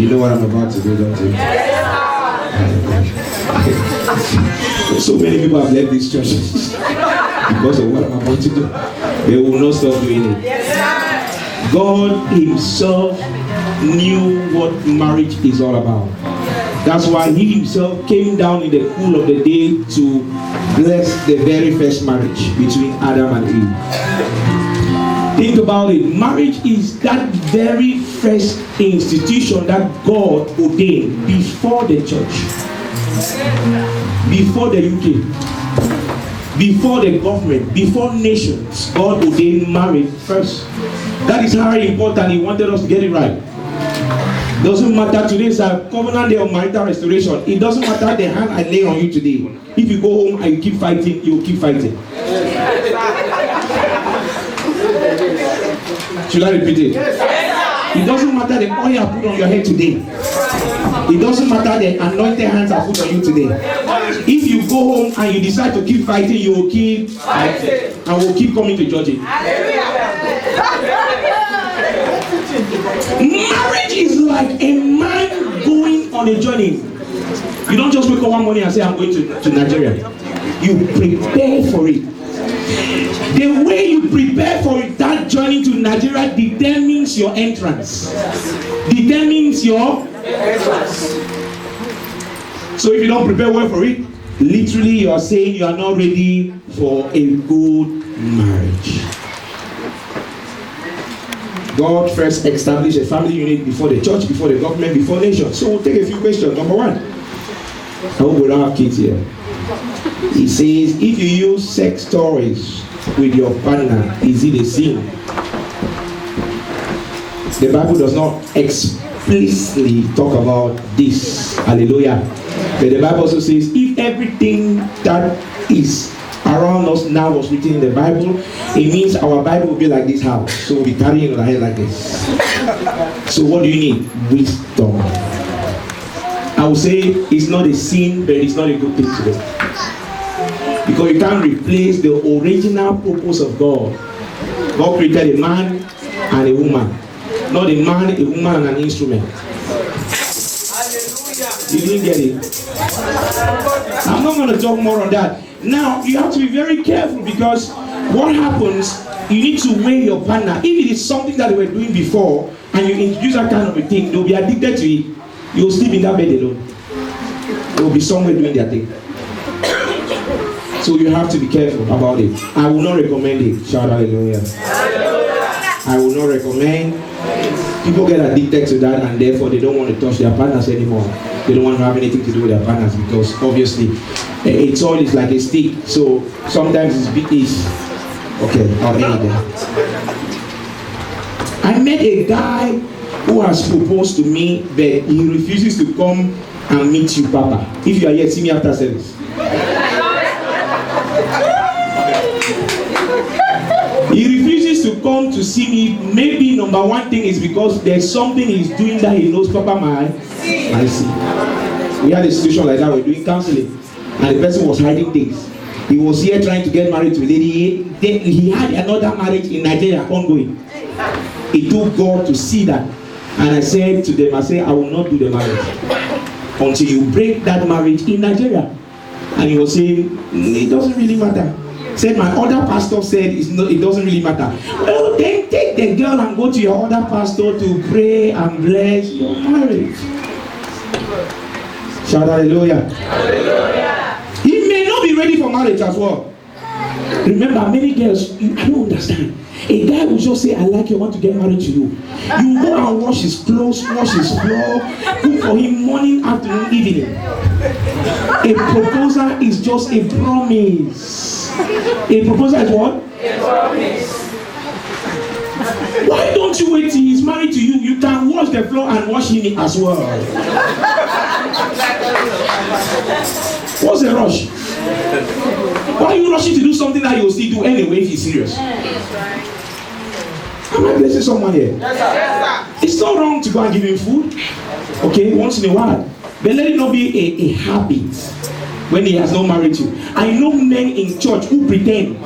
You know what I'm about to do, don't you? So many people have left this church because of what I'm about to do. They will not stop doing it. God himself knew what marriage is all about. That's why he himself came down in the cool of the day to bless the very first marriage between Adam and Eve. Think about it. Marriage is that very first institution that God ordained before the church, before the UK, before the government, before nations. God ordained marriage first. That is how important he wanted us to get it right. Doesn't matter, today is a covenant day of marital restoration. It doesn't matter the hand I lay on you today. If you go home and you keep fighting, you will keep fighting. Should I repeat it? It doesn't matter the oil I put on your head today. It doesn't matter the anointed hands I put on you today. If you go home and you decide to keep fighting, you will keep fighting. And will keep coming to judge it. Marriage is like a man going on a journey. You don't just wake up one morning and say, I'm going to Nigeria. You prepare for it. The way you prepare for it, that journey to Nigeria determines your entrance. Determines your entrance. So if you don't prepare well for it, literally you are saying you are not ready for a good marriage. God first established a family unit before the church, before the government, before nations. So we'll take a few questions. Number one, I hope we don't have kids here. He says, if you use sex toys with your partner, is it a sin? The Bible does not explicitly talk about this. Hallelujah. But the Bible also says, if everything that is around us now was written in the Bible, it means our Bible will be like this house. So we'll be carrying our head like this. So what do you need? Wisdom. I would say it's not a sin, but it's not a good thing to do. Because you can't replace the original purpose of God. God created a man and a woman. Not a man, a woman, and an instrument. You didn't get it. I'm not going to talk more on that. Now, you have to be very careful, because what happens, you need to weigh your partner. If it is something that they were doing before, and you introduce that kind of a thing, they'll be addicted to it. You'll sleep in that bed alone. They'll be somewhere doing their thing. So you have to be careful about it. I will not recommend it. Shout hallelujah. I will not recommend. People get addicted to that, and therefore they don't want to touch their partners anymore. They don't want to have anything to do with their partners, because obviously a toy is like a stick. So sometimes it's big. Okay, I'll end it there. I met a guy who has proposed to me, but he refuses to come and meet you, Papa. If you are here, see me after service. He refuses to come to see me. Maybe number one thing is because there's something he's doing that he knows Papa might see. We had a situation like that. We're doing counseling, and the person was hiding things. He was here trying to get married to a lady. He had another marriage in Nigeria ongoing. It took God to see that. And I said to them, I will not do the marriage until you break that marriage in Nigeria. And he was saying, it doesn't really matter. Said, my other pastor said it doesn't really matter. Well, then take the girl and go to your other pastor to pray and bless your marriage. Shout hallelujah. Hallelujah. He may not be ready for marriage as well. Remember, many girls, I don't understand. A guy will just say, I like you, I want to get married to you. You go and wash his clothes, wash his floor, cook for him morning, afternoon, evening. A proposal is just a promise. A proposal is what? A promise. Why don't you wait till he's married to you? You can wash the floor and wash him as well. What's the rush? Why are you rushing to do something that you'll still do anyway if he's serious? Am I blessing someone here? Yes, sir. It's not wrong to go and give him food, okay, once in a while. But let it not be a habit when he has not married you. I know men in church who pretend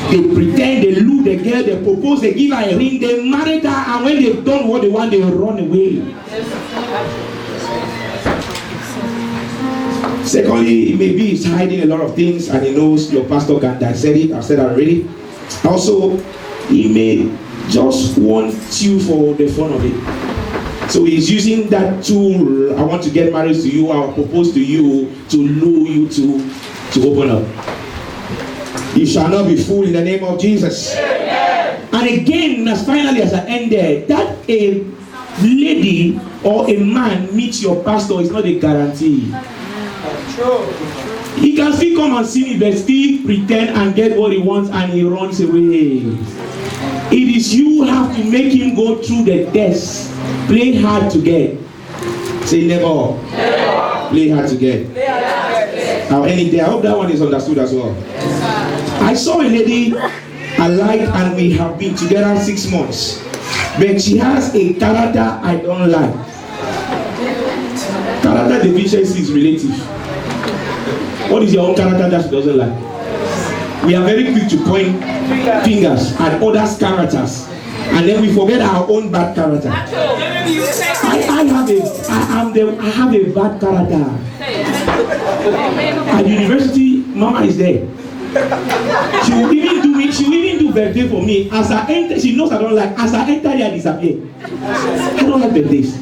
They pretend, they lure the girl, they propose, they give her a ring, they marry her, and when they've done what they want, they will run away. Secondly, maybe he's hiding a lot of things and he knows your pastor can dissect it. I've said that already. Also, he may just want you for the fun of it. So he's using that tool, I want to get married to you, I'll propose to you, to lure you to open up. You shall not be fooled in the name of Jesus. And again, as finally as I end there, that a lady or a man meets your pastor is not a guarantee. He can still come and see me, but still pretend and get what he wants and he runs away. It is you have to make him go through the test. Play hard to get. Say never. Play hard to get. Now, any day, I hope that one is understood as well. I saw a lady I liked and we have been together 6 months. But she has a character I don't like. Character deficiency is relative. What is your own character that she doesn't like? We are very quick to point fingers at others' characters, and then we forget our own bad character. I have a bad character. At university, Mama is there. She will even do birthday for me. As I enter, she knows I don't like. As I enter here, I disappear. I don't like birthdays.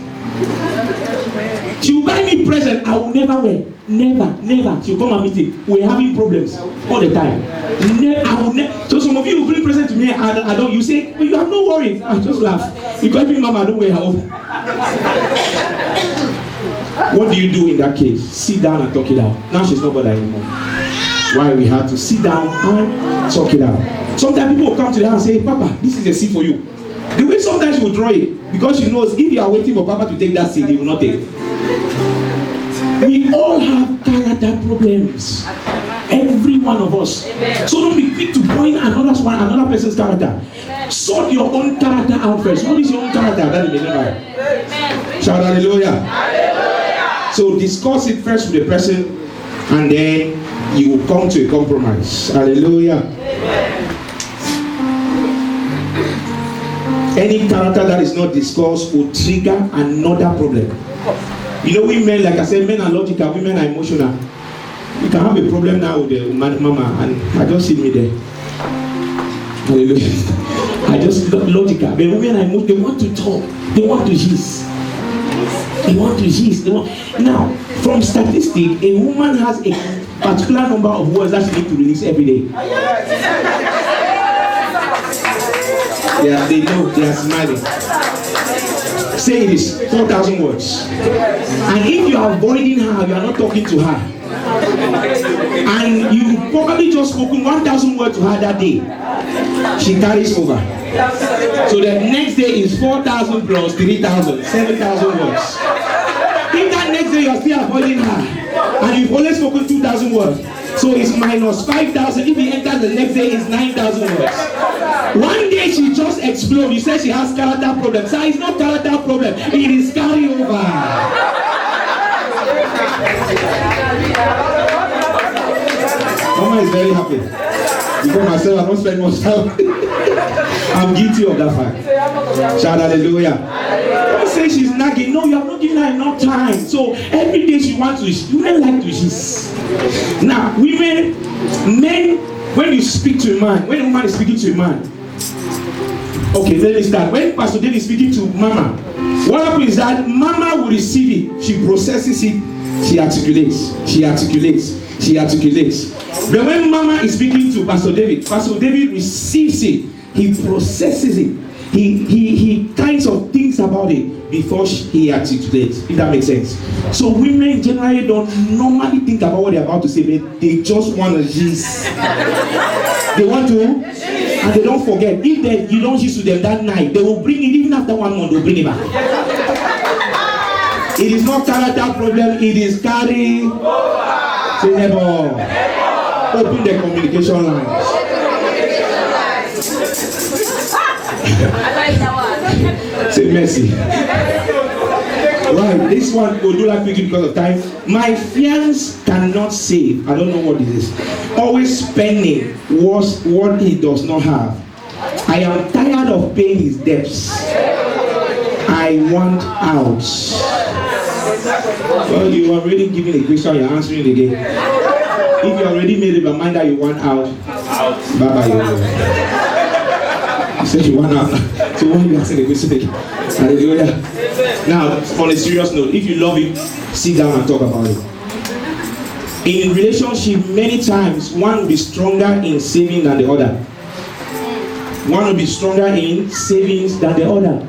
She will buy me present I will never wear. Never. She will come and meet it. We're having problems all the time. So some of you will bring present to me. I don't. You say, well, you have no worries. I just laugh. Because me, Mama, I don't wear her own. What do you do in that case? Sit down and talk it out. Now she's not bothered anymore. Why we have to sit down and talk it out. Sometimes people will come to the house and say, Papa, this is a seed for you. The way sometimes she will draw it, because she knows if you are waiting for Papa to take that seed, he will not take it. We all have character problems. Every one of us. So don't be quick to point another person's character. Sort your own character out first. What is your own character? That is the Bible. Shout hallelujah. So discuss it first with the person, and then you will come to a compromise. Hallelujah. Any character that is not discussed will trigger another problem. You know, women, like I said, men are logical, women are emotional. You can have a problem now with the mama, and I just see me there. Hallelujah. I just logical. But women are emotional. They want to talk. They want to gist. Now, from statistics, a woman has a particular number of words that she needs to release every day. Yeah, they know, they are smiling. Say this, 4,000 words. And if you are avoiding her, you are not talking to her, and you probably just spoken 1,000 words to her that day, she carries over. So the next day is 4,000 plus 3,000, 7,000 words. If that next day you are still avoiding her, and you've only spoken 2,000 words, so it's minus 5,000. If you enter the next day, it's 9,000 words. One day she just explodes. You say she has character problems. So it's not character problem. It is carryover. Mama is very happy. Because myself, I don't spend much time. I'm guilty of that fact. Shout hallelujah. Don't say she's nagging. No, you have not given her enough time. So every day she wants to. Women like to gist. Now, men, when you speak to a man, when a woman is speaking to a man, okay, let me start. When Pastor David is speaking to Mama, what happens is that Mama will receive it, she processes it, she articulates. But when Mama is speaking to Pastor David receives it, he processes it, he kinds of thinks about it before he articulates, if that makes sense. So women generally don't normally think about what they're about to say, but they just want to gist. They want to, and they don't forget. If you don't gist to them that night, they will bring it, even after 1 month, they'll bring it back. It is not character problem, it is carry. Say never. Open the communication lines. Say mercy. Right, this one we'll do that quickly because of time. My fiance cannot save. I don't know what it is. Always spending was what he does not have. I am tired of paying his debts. I want out. Well, you are already giving a question, you're answering it again. If you already made up your mind that you want out, bye-bye. You said you want out. So why are you asking the question again? Hallelujah. Now, on a serious note, if you love him, sit down and talk about it. In relationship, many times, one will be stronger in saving than the other. One will be stronger in savings than the other.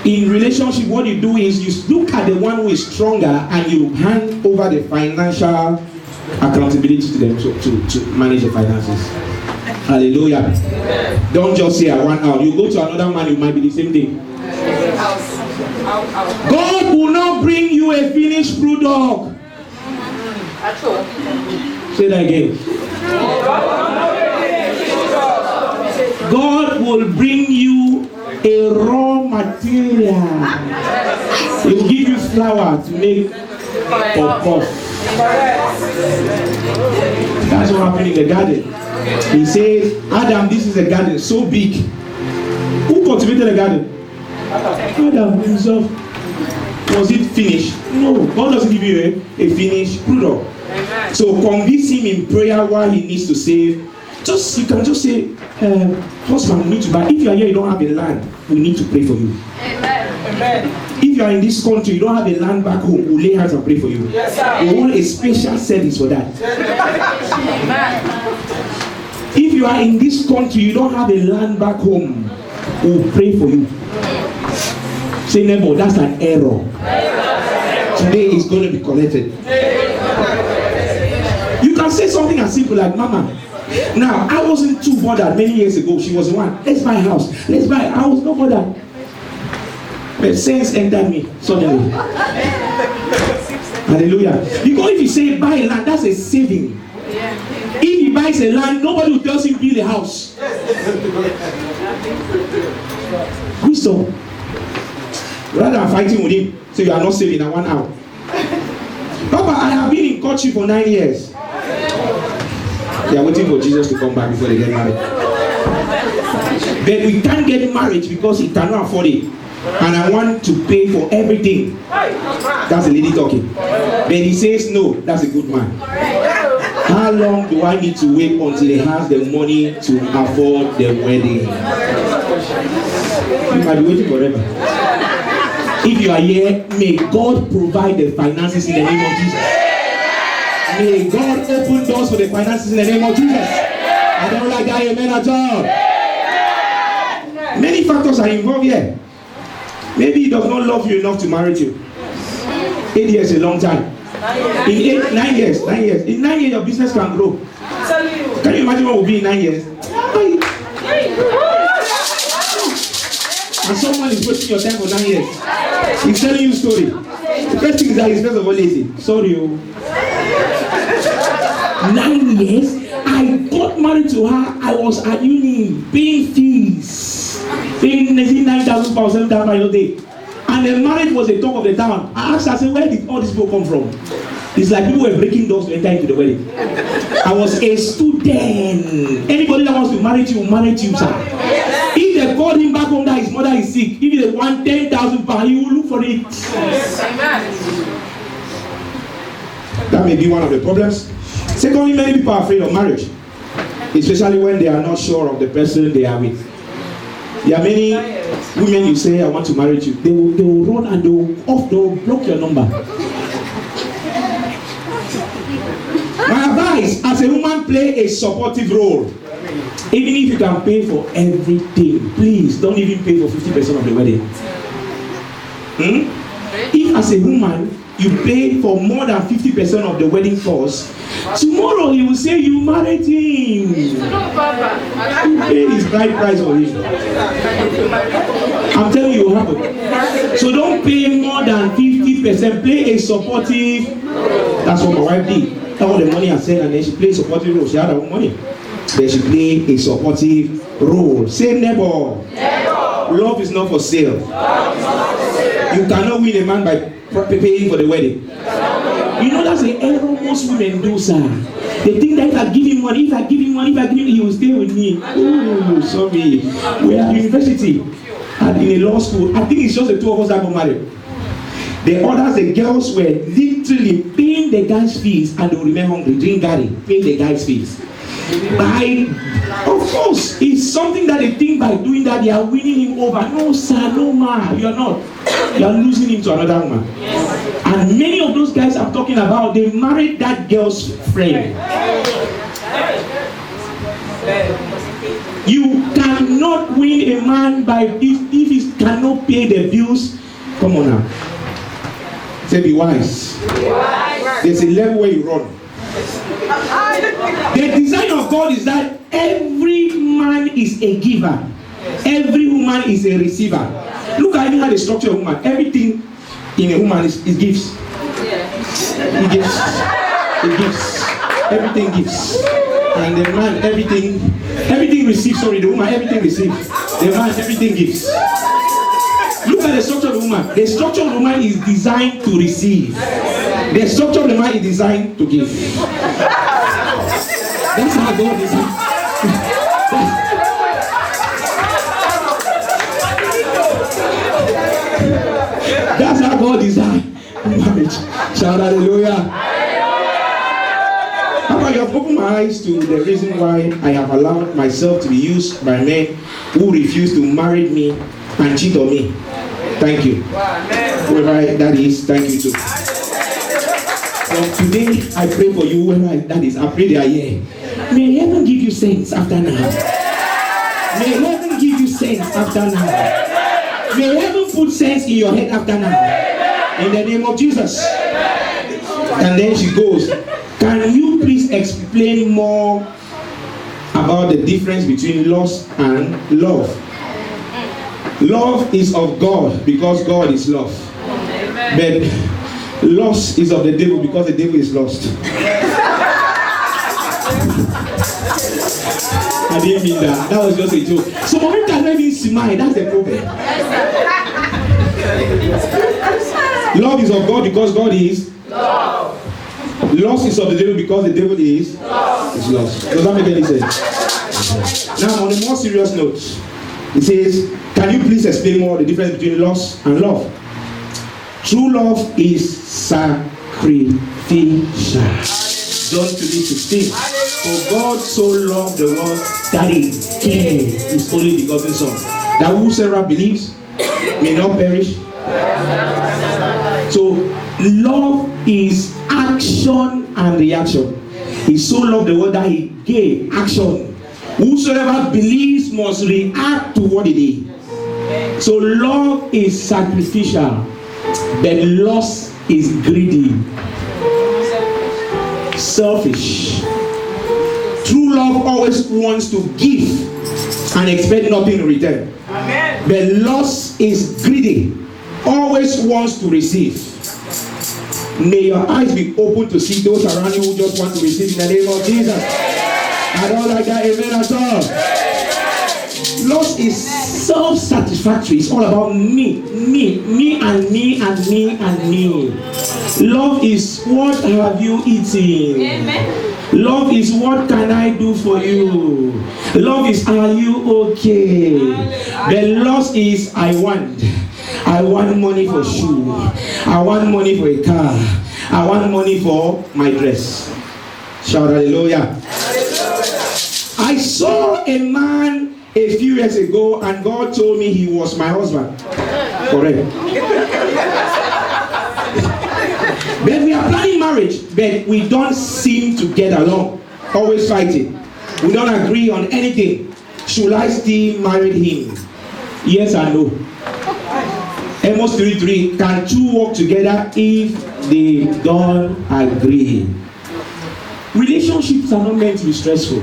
In relationship, what you do is you look at the one who is stronger and you hand over the financial accountability to them to manage the finances. Hallelujah. Don't just say I want out. You go to another man, it might be the same thing. God will not bring you a finished product. Say that again. God will bring you a raw material. He will give you flour to make puff. That's what happened in the garden. He says, Adam, this is a garden so big. Who cultivated the garden? Adam himself. Was it finished? No. God doesn't give you a finished product. So convince him in prayer why he needs to save. You can just say, husband, we need to buy. If you are here, you don't have a land, we need to pray for you. Amen. If you are in this country, you don't have a land back home, we'll lay hands and pray for you. Yes, we want a special service for that. Amen. If you are in this country, you don't have a land back home, we'll pray for you. Say, neighbor, that's an error. Today is going to be corrected. You can say something as simple like, Mama, now I wasn't too bothered many years ago. She was the one. Let's buy a house. Let's buy. I was not bothered. But sense entered me suddenly. Hallelujah. Because if you say buy a land, that's a saving. If he buys a land, nobody will tell him build a house. Wisdom. Rather than fighting with him, so you are not saving, I want out. Papa, I have been in courtship for 9 years. They are waiting for Jesus to come back before they get married. But we can't get married because he cannot afford it. And I want to pay for everything. That's the lady talking. But he says, no, that's a good man. How long do I need to wait until he has the money to afford the wedding? You might be waiting forever. If you are here, may God provide the finances in the name of Jesus. May God open doors for the finances in the name of Jesus. I don't like that amen at all. Many factors are involved here. Maybe he does not love you enough to marry you. 8 years is a long time. In 9 years. In 9 years, your business can grow. Can you imagine what will be in 9 years? And someone is wasting your time for 9 years. He's telling you a story. The first thing is that he's first of all lazy. Sorry. 9 years, I got married to her. I was at uni paying fees, paying 9,000 pounds, 7,000 pounds a day. And the marriage was the talk of the town. I asked her, I said, where did all these people come from? It's like people were breaking doors to enter into the wedding. I was a student. Anybody that wants to marry you will marry you, sir. If they called him back home that his mother is sick, if they want 10,000 pounds, he will look for it. That may be one of the problems. Secondly, many people are afraid of marriage, especially when they are not sure of the person they are with. There are many women you say, I want to marry you. They will run and they will block your number. My advice, as a woman, play a supportive role. Even if you can pay for everything, please don't even pay for 50% of the wedding. If as a woman, you pay for more than 50% of the wedding cost, tomorrow he will say you married him. You pay his bride price for him. I'm telling you what happened. So don't pay more than 50%. Play a supportive. That's what my wife did. All the money I said, and then she played a supportive role. She had her own money. Then she played a supportive role. Say neighbor. Love is not for sale. You You cannot win a man by paying for the wedding. You know that's the error most women do, sir. They think that if I give him money, he will stay with me. Oh, sorry. We are at university and in a law school. I think it's just the two of us that got married. The others, the girls were literally paying the guys' fees and they will remain hungry, drink garri, pay the guys' fees. Of course, it's something that they think by doing that they are winning him over. No, sir, no, ma, you are not. You are losing him to another woman. And many of those guys I'm talking about, they married that girl's friend. You cannot win a man by if he cannot pay the bills. Come on now. Say be wise. There's a level where you run. The design of God is that every man is a giver. Every woman is a receiver. Look at how the structure of a woman. Everything in a woman is gifts. He gives. He gives. Everything gives. And the man, everything receives. Sorry, the woman, everything receives. The man, everything gives. Look at the structure of the woman. The structure of the woman is designed to receive. The structure of the man is designed to give. That's how God is. That's how God designed marriage. Shout hallelujah. How about you have opened my eyes to the reason why I have allowed myself to be used by men who refuse to marry me and cheat on me. Thank you. Whoever that is, thank you too. From today, I pray for you, whoever that is, I pray they are here. May heaven give you sense after now. May heaven give you sense after now. May heaven put sense in your head after now. In the name of Jesus. And then she goes, can you please explain more about the difference between lust and love? Love is of God because God is love. But lust is of the devil because the devil is lost. I didn't mean that. That was just a joke. Some of you cannot even smile. That's the problem. Love is of God because God is love. Lust is of the devil because the devil is lost. Does that make any sense? Now, on a more serious note, it says, can you please explain more the difference between lust and love? True love is sacrificial. John 3:16. For God so loved the world that he gave his only begotten Son, that whosoever believes may not perish. So love is action and reaction. He so loved the world that he gave action. Whosoever believes must react to what he did. So love is sacrificial, but lust is greedy, selfish. True love always wants to give and expect nothing in return. Amen. But lust is greedy, always wants to receive. May your eyes be open to see those around you who just want to receive in the name of Jesus. I don't like that amen at all. Lust is self-satisfactory. It's all about me and me and me and me. Love is what have you eaten? Amen. Love is what can I do for you? Love is are you okay? The lust is I want money for shoe. I want money for a car. I want money for my dress. Shout hallelujah. I saw a man a few years ago and God told me he was my husband. Correct. But we are planning marriage, but we don't seem to get along. Always fighting. We don't agree on anything. Should I still marry him? Yes or no? Amos 3:3. Can two walk together if they don't agree? Relationships are not meant to be stressful.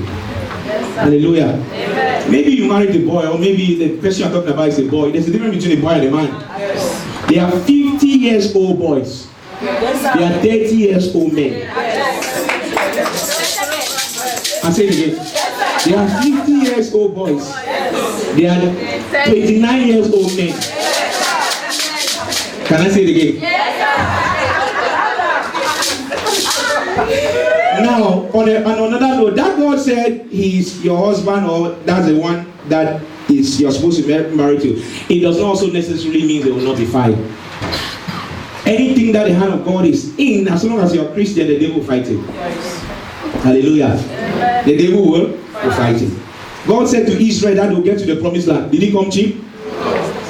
Hallelujah. Amen. Maybe you married a boy, or maybe the person you're talking about is a boy. There's a difference between a boy and a man. Yes. They are 50 years old boys. Yes, they are 30 years old men. Yes. I'll say it again. They are 50 years old boys. They are 29 years old men. Can Can I say it again? Yes, Now, on another note, that God said He's your husband, or that's the one that is you're supposed to be married to, it does not also necessarily mean they will not be fighting. Anything that the hand of God is in, as long as you're a Christian, the devil will fight it. Yes. Hallelujah. Amen. The devil will fight it. God said to Israel that they'll get to the promised land. Did He come cheap?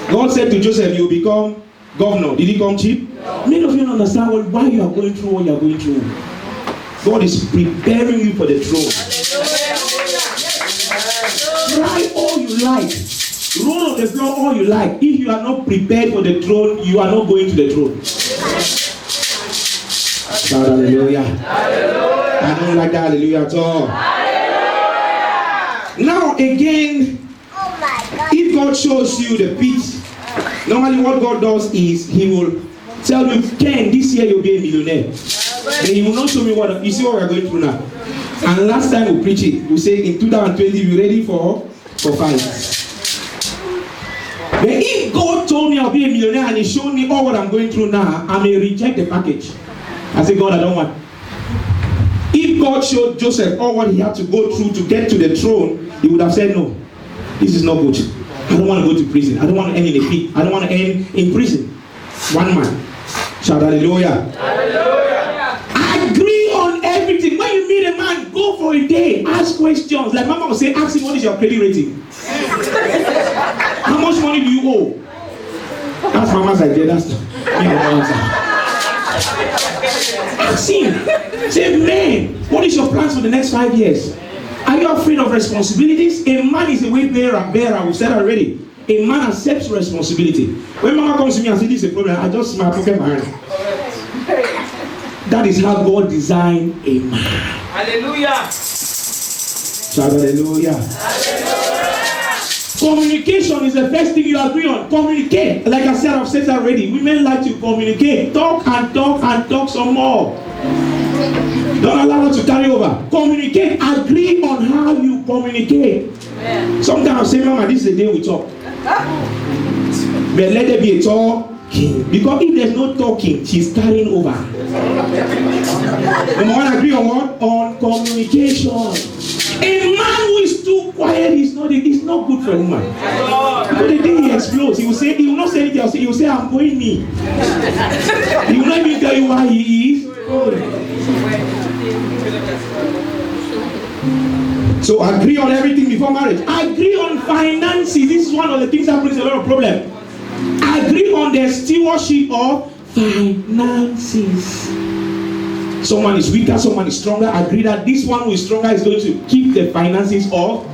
God said to Joseph, you'll become governor. Did He come cheap? Many of you don't understand why you are going through what you are going through. God is preparing you for the throne. Cry all you like. Roll on the floor all you like. If you are not prepared for the throne, you are not going to the throne. Shout hallelujah. Hallelujah. I don't like that hallelujah at all. Hallelujah. Now again, if God shows you the pit, normally what God does is He will tell you, Ken, this year you'll be a millionaire. Then He will not show me what, you see what we're going through now. And last time we preach it, we say in 2020 we're ready for fight. But if God told me I'll be a millionaire and He showed me all what I'm going through now, I may reject the package. I say, God, I don't want. If God showed Joseph all what he had to go through to get to the throne, he would have said, no, this is not good. I don't want to go to prison. I don't want to end in a pit. I don't want to end in prison. One man. Shout hallelujah. Hallelujah. Agree on everything. When you meet a man, go for a day. Ask questions. Like Mama will say, ask him what is your credit rating. How much money do you owe? That's Mama's idea. That's not answer. Ask him. Say, man, what is your plans for the next 5 years? Are you afraid of responsibilities? A man is a way bearer. We said already. A man accepts responsibility. When Mama comes to me and says, this is a problem, I just my pocket my hand. That is how God designed a man. Hallelujah. Shout hallelujah. Hallelujah. Communication is the first thing you agree on. Communicate. Like I said, I've said that already. Women like to communicate. Talk and talk and talk some more. Don't allow her to carry over. Communicate. Agree on how you communicate. Amen. Sometimes I say, Mama, this is the day we talk. But let there be a talking. Because if there's no talking, she's carrying over. Number one, agree on what? On communication. A man who is too quiet is not good for a woman. Because the day he explodes, he will not say anything else. He will say, I'm going me. He will not even tell you why he is. So agree on everything before marriage. Agree on finances. This is one of the things that brings a lot of problem. Agree on the stewardship of finances. Someone is weaker, someone is stronger. Agree that this one who is stronger is going to keep the finances of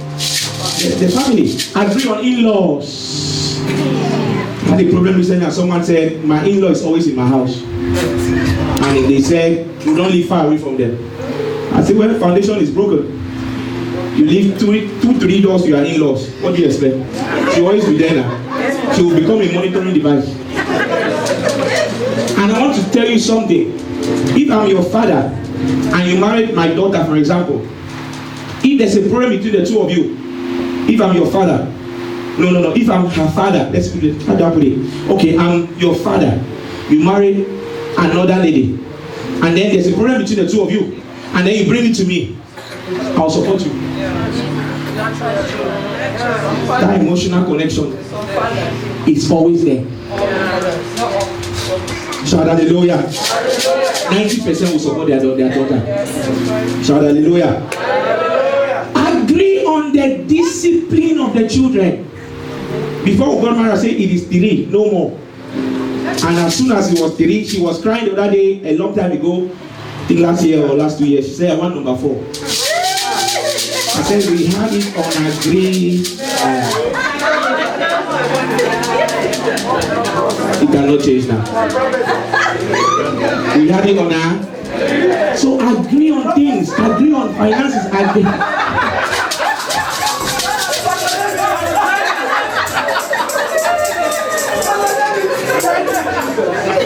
the family. Agree on in-laws. I had a problem recently and someone said, my in-law is always in my house. And they said, you don't live far away from them. I said, well, the foundation is broken. You live 2-3 doors to your in-laws. What do you expect? She will always be there now. She will become a monitoring device. And I want to tell you something. If I'm your father and you married my daughter, for example, if there's a problem between the two of you, if I'm your father, no, if I'm her father, let's put it, how do I put it? Okay, I'm your father. You married another lady, and then there's a problem between the two of you, and then you bring it to me, I'll support you. That emotional connection is always there. Shout hallelujah. 90% will support their daughter. Shout hallelujah. Agree on the discipline of the children. Before we got married, I said it is 3, no more. And as soon as it was 3, she was crying the other day, a long time ago, I think last year or last 2 years. She said, I want number 4. I said, we have it on agree. It cannot change now. We have it on our. So agree on things. Agree on finances.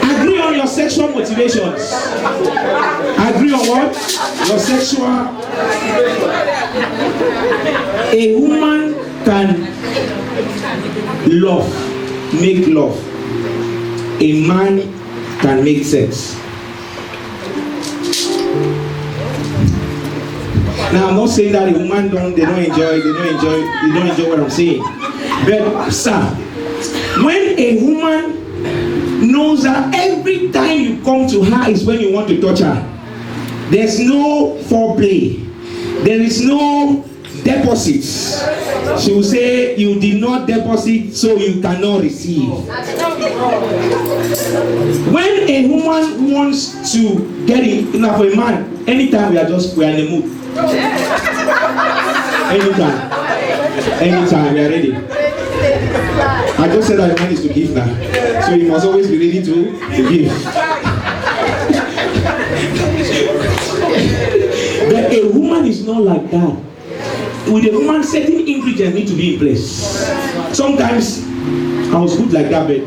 Agree on your sexual motivations. Agree on what? Your sexual. A woman can make love. a man can make sex. Now I'm not saying that a woman don't enjoy what I'm saying. But sir, when a woman knows that every time you come to her is when you want to touch her, there's no foreplay, there is no deposits. She will say you did not deposit, so you cannot receive. When a woman wants to get in, for a man, anytime we are in the mood. Anytime we are ready. I just said that a man is to give now, so he must always be ready to give. But a woman is not like that. With a woman, certain ingredients need to be in place. Sometimes I was good like that, but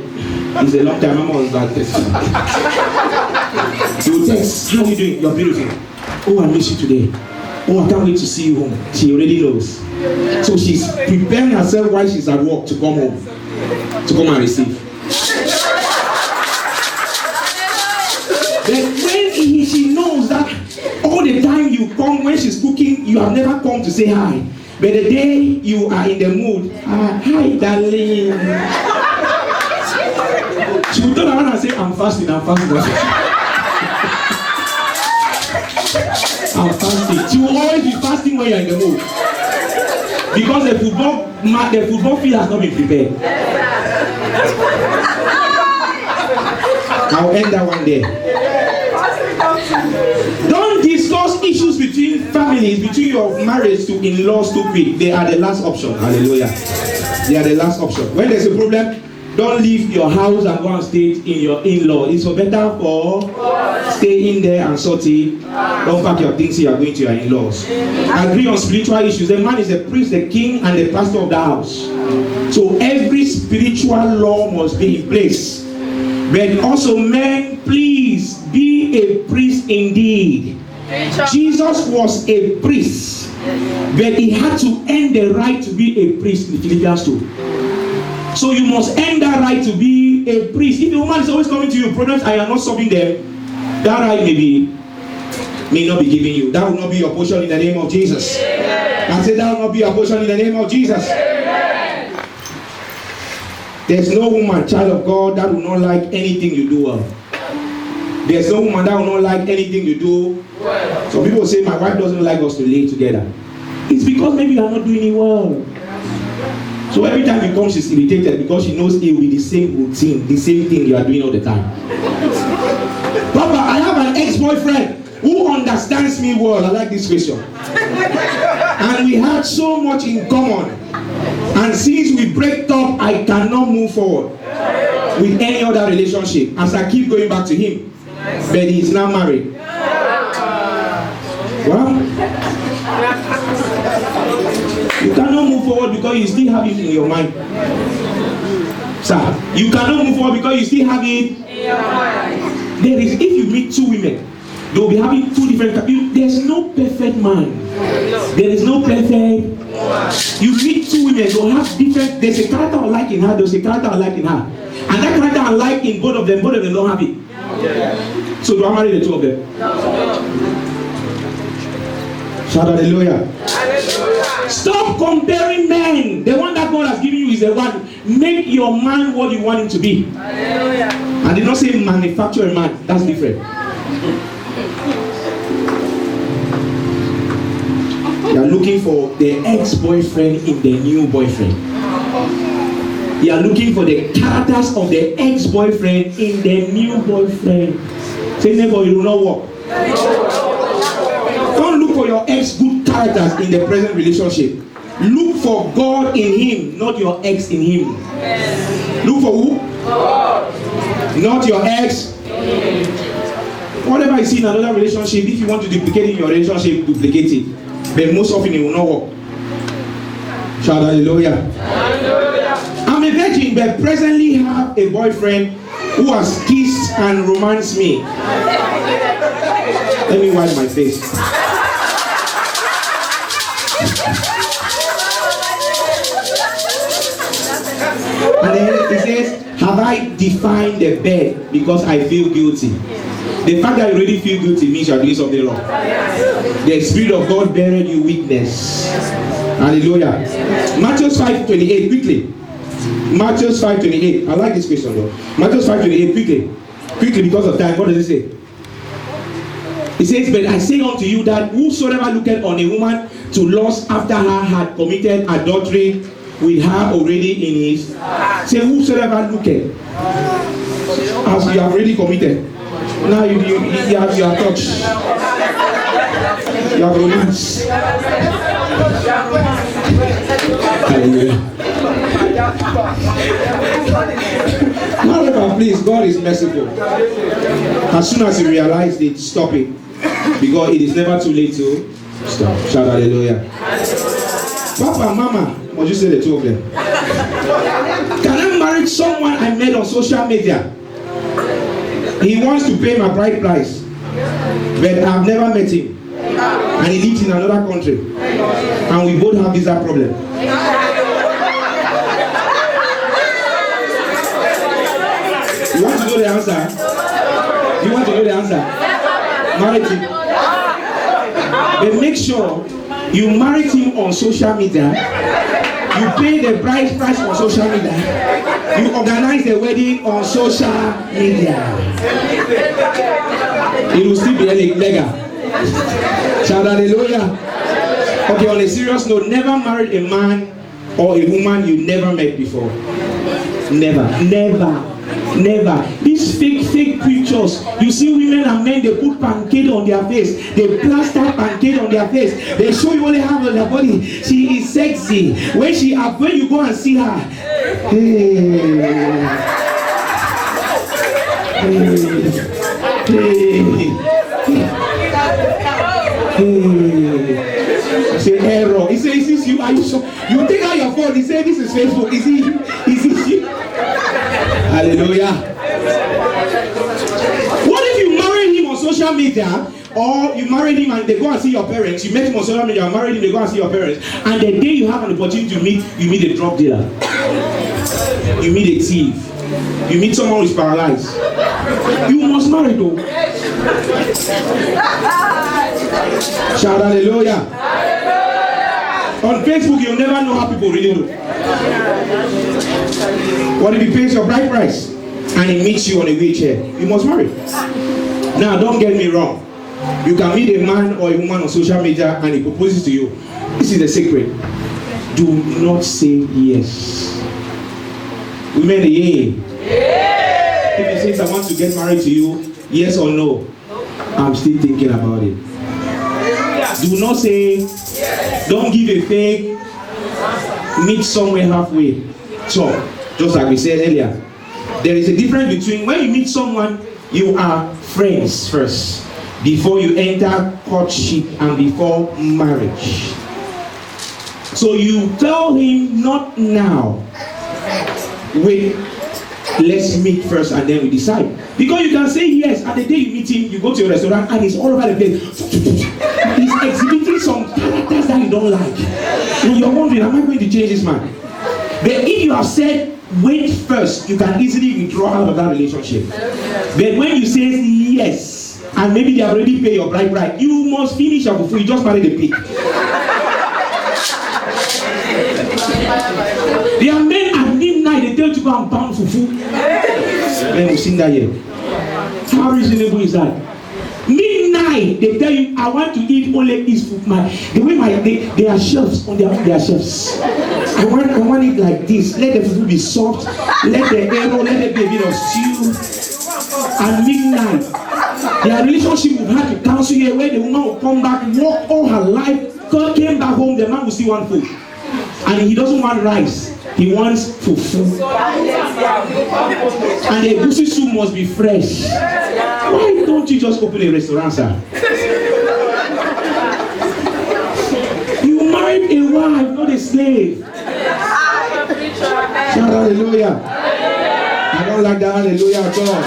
it's a long time. I'm on that test. You text, how are you doing? You're beautiful. Oh, I miss you today. Oh, I can't wait to see you home. She already knows. So she's preparing herself while she's at work to come home, to come and receive. But when she knows that all the time you come when she's cooking, you have never come to say hi. But the day you are in the mood, hi darling. She will turn around and say, I'm fasting. I'm fasting. She will always be fasting when you're in the mood. Because the football field has not been prepared. I'll end that one there. Don't discuss issues between families, between your marriage to in-laws too quick. They are the last option. Hallelujah. They are the last option. When there's a problem, don't leave your house and go and stay in your in-law. It's better for stay in there and sort it. Don't pack your things here, you are going to your in-laws. Agree on spiritual issues. The man is the priest, the king, and the pastor of the house. So every spiritual law must be in place. But also, men, please be a priest indeed. Jesus was a priest, but he had to earn the right to be a priest in Philippians 2. So you must earn that right to be a priest. If the woman is always coming to you, problems and you are not solving them, that right may not be given you. That will not be your portion in the name of Jesus. I said that will not be your portion in the name of Jesus. There's no woman, child of God, that will not like anything you do well. There's no woman that will not like anything you do well. Some people say, my wife doesn't like us to lay together. It's because maybe you are not doing it well. So every time he comes, she's irritated because she knows it will be the same routine, the same thing you are doing all the time. Papa, I have an ex-boyfriend who understands me well. I like this question. And we had so much in common. And since we break up, I cannot move forward with any other relationship as I keep going back to him. But he is now married. Well, you cannot move forward because you still have it in your mind. Sir, you cannot move forward because you still have it in your mind. There is, if you meet two women, they will be having two different. There's no perfect man. There is no perfect. You meet two women, they'll have different. There's a character I like in her, there's a character I like in her. And that character I like in both of them don't have it. So do I marry the two of them? Shout hallelujah. Stop comparing men. The one that God has given you is the one. Make your man what you want him to be. I did not say manufacture a man. That's different. You are looking for the ex-boyfriend in the new boyfriend. You are looking for the characters of the ex-boyfriend in the new boyfriend. Say neighbor, you will not work. Don't look for your ex good characters in the present relationship. Look for God in him, not your ex in him. Look for who? God. Not your ex. Whatever you see in another relationship, if you want to duplicate it in your relationship, duplicate it. But most often it will not work. Shout hallelujah. I'm a virgin, but presently have a boyfriend who has kissed and romanced me. Let me wipe my face. And then he says, have I defined the bed because I feel guilty? The fact that you already feel guilty means you are doing something wrong. The Spirit of God buried you weakness. Hallelujah. Matthew 5:28, quickly. Matthew 5:28. I like this question though. Matthew 5:28, quickly. Quickly, because of time. What does it say? It says, but I say unto you that whosoever looketh on a woman to lust after her had committed adultery with her already in his. Say, whosoever looketh, as you have already committed. Now you have touched. You have romance. Hallelujah. However, please, God is merciful. As soon as you realize it, stop it. Because it is never too late to stop. Shout hallelujah. Papa, Mama, what you say the two of them? Can I marry someone I met on social media? He wants to pay my bride price, but I've never met him, and he lives in another country, and we both have visa problem. You want to know the answer? You want to know the answer? Marry him, but make sure you marry him on social media. You pay the bride price on social media. You organize the wedding on social media. It will still be legal. Shout hallelujah. Okay, on a serious note, never marry a man or a woman you never met before. Never. These fake pictures. You see women and men, they put pancake on their face. They plaster pancake on their face. They show you what they have on their body. She is sexy. When you go and see her, Say error. He says, "Is this you? Are you sure?" You take out your phone. He said, "This is Facebook." Is it you? Hallelujah. What if you marry him on social media, or you married him and they go and see your parents? You met him on social media, you married him, they go and see your parents, and the day you have an opportunity to meet, you meet a drug dealer, you meet a thief, you meet someone who is paralyzed. You must marry though. Shout hallelujah. On Facebook, you'll never know how people really do. What if he pays your bride price and he meets you on a wheelchair? You must marry. Now, don't get me wrong. You can meet a man or a woman on social media and he proposes to you. This is the secret. Do not say yes. Women, yeah. If he says, "I want to get married to you," yes or no? I'm still thinking about it. Do not say, don't give a fake, meet somewhere halfway. So, just like we said earlier, there is a difference between when you meet someone, you are friends first, before you enter courtship and before marriage. So you tell him, not now. Wait, let's meet first and then we decide. Because you can say yes, and the day you meet him, you go to your restaurant and he's all over the place. He's exhibiting some characters that you don't like. And you're wondering, am I going to change this man? But if you have said, wait first, you can easily withdraw out of that relationship. But when you say yes, and maybe they have already paid your bride, you must finish your fufu. You just married a pig. There are men at midnight, they tell you to go and pound fufu. Men will sing that here. How reasonable is that? Midnight, they tell you, I want to eat only this food. The way they are chefs on their chefs. I want it like this. Let the food be soft. Let the arrow, let there be a bit of stew. At midnight, their relationship will have to cancel here, where the woman will come back, walk all her life. God came back home, the man will see one food. And he doesn't want rice. He wants fufu. And the egusi soup must be fresh. Why don't you just open a restaurant, sir? You married a wife, not a slave. Shout hallelujah. I don't like that hallelujah at all.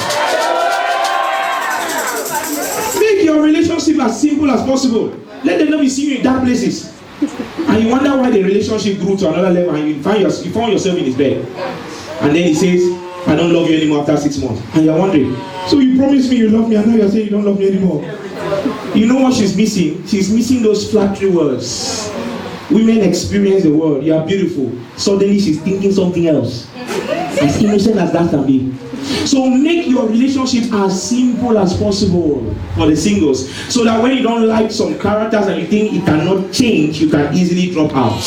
Make your relationship as simple as possible. Let them not be seeing you in dark places. And you wonder why the relationship grew to another level, and you found yourself in his bed. And then he says, I don't love you anymore after 6 months. And you're wondering, so you promised me you love me and now you're saying you don't love me anymore. You know what she's missing? She's missing those flattery words. Women experience the world. You are beautiful. Suddenly she's thinking something else. As innocent as that can be. So make your relationship as simple as possible for the singles. So that when you don't like some characters and you think it cannot change, you can easily drop out.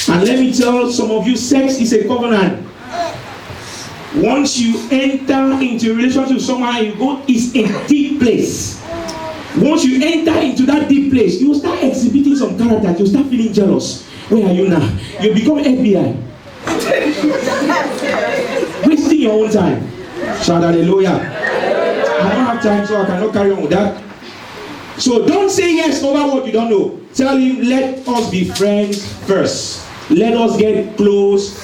And let me tell some of you, sex is a covenant. Once you enter into a relationship with someone, you go, it's a deep place. Once you enter into that deep place, you start exhibiting some character. You start feeling jealous. Where are you now? You become FBI. Wasting your own time. Shout hallelujah. I don't have time, so I cannot carry on with that. So don't say yes over what you don't know. Tell him, let us be friends first. Let us get close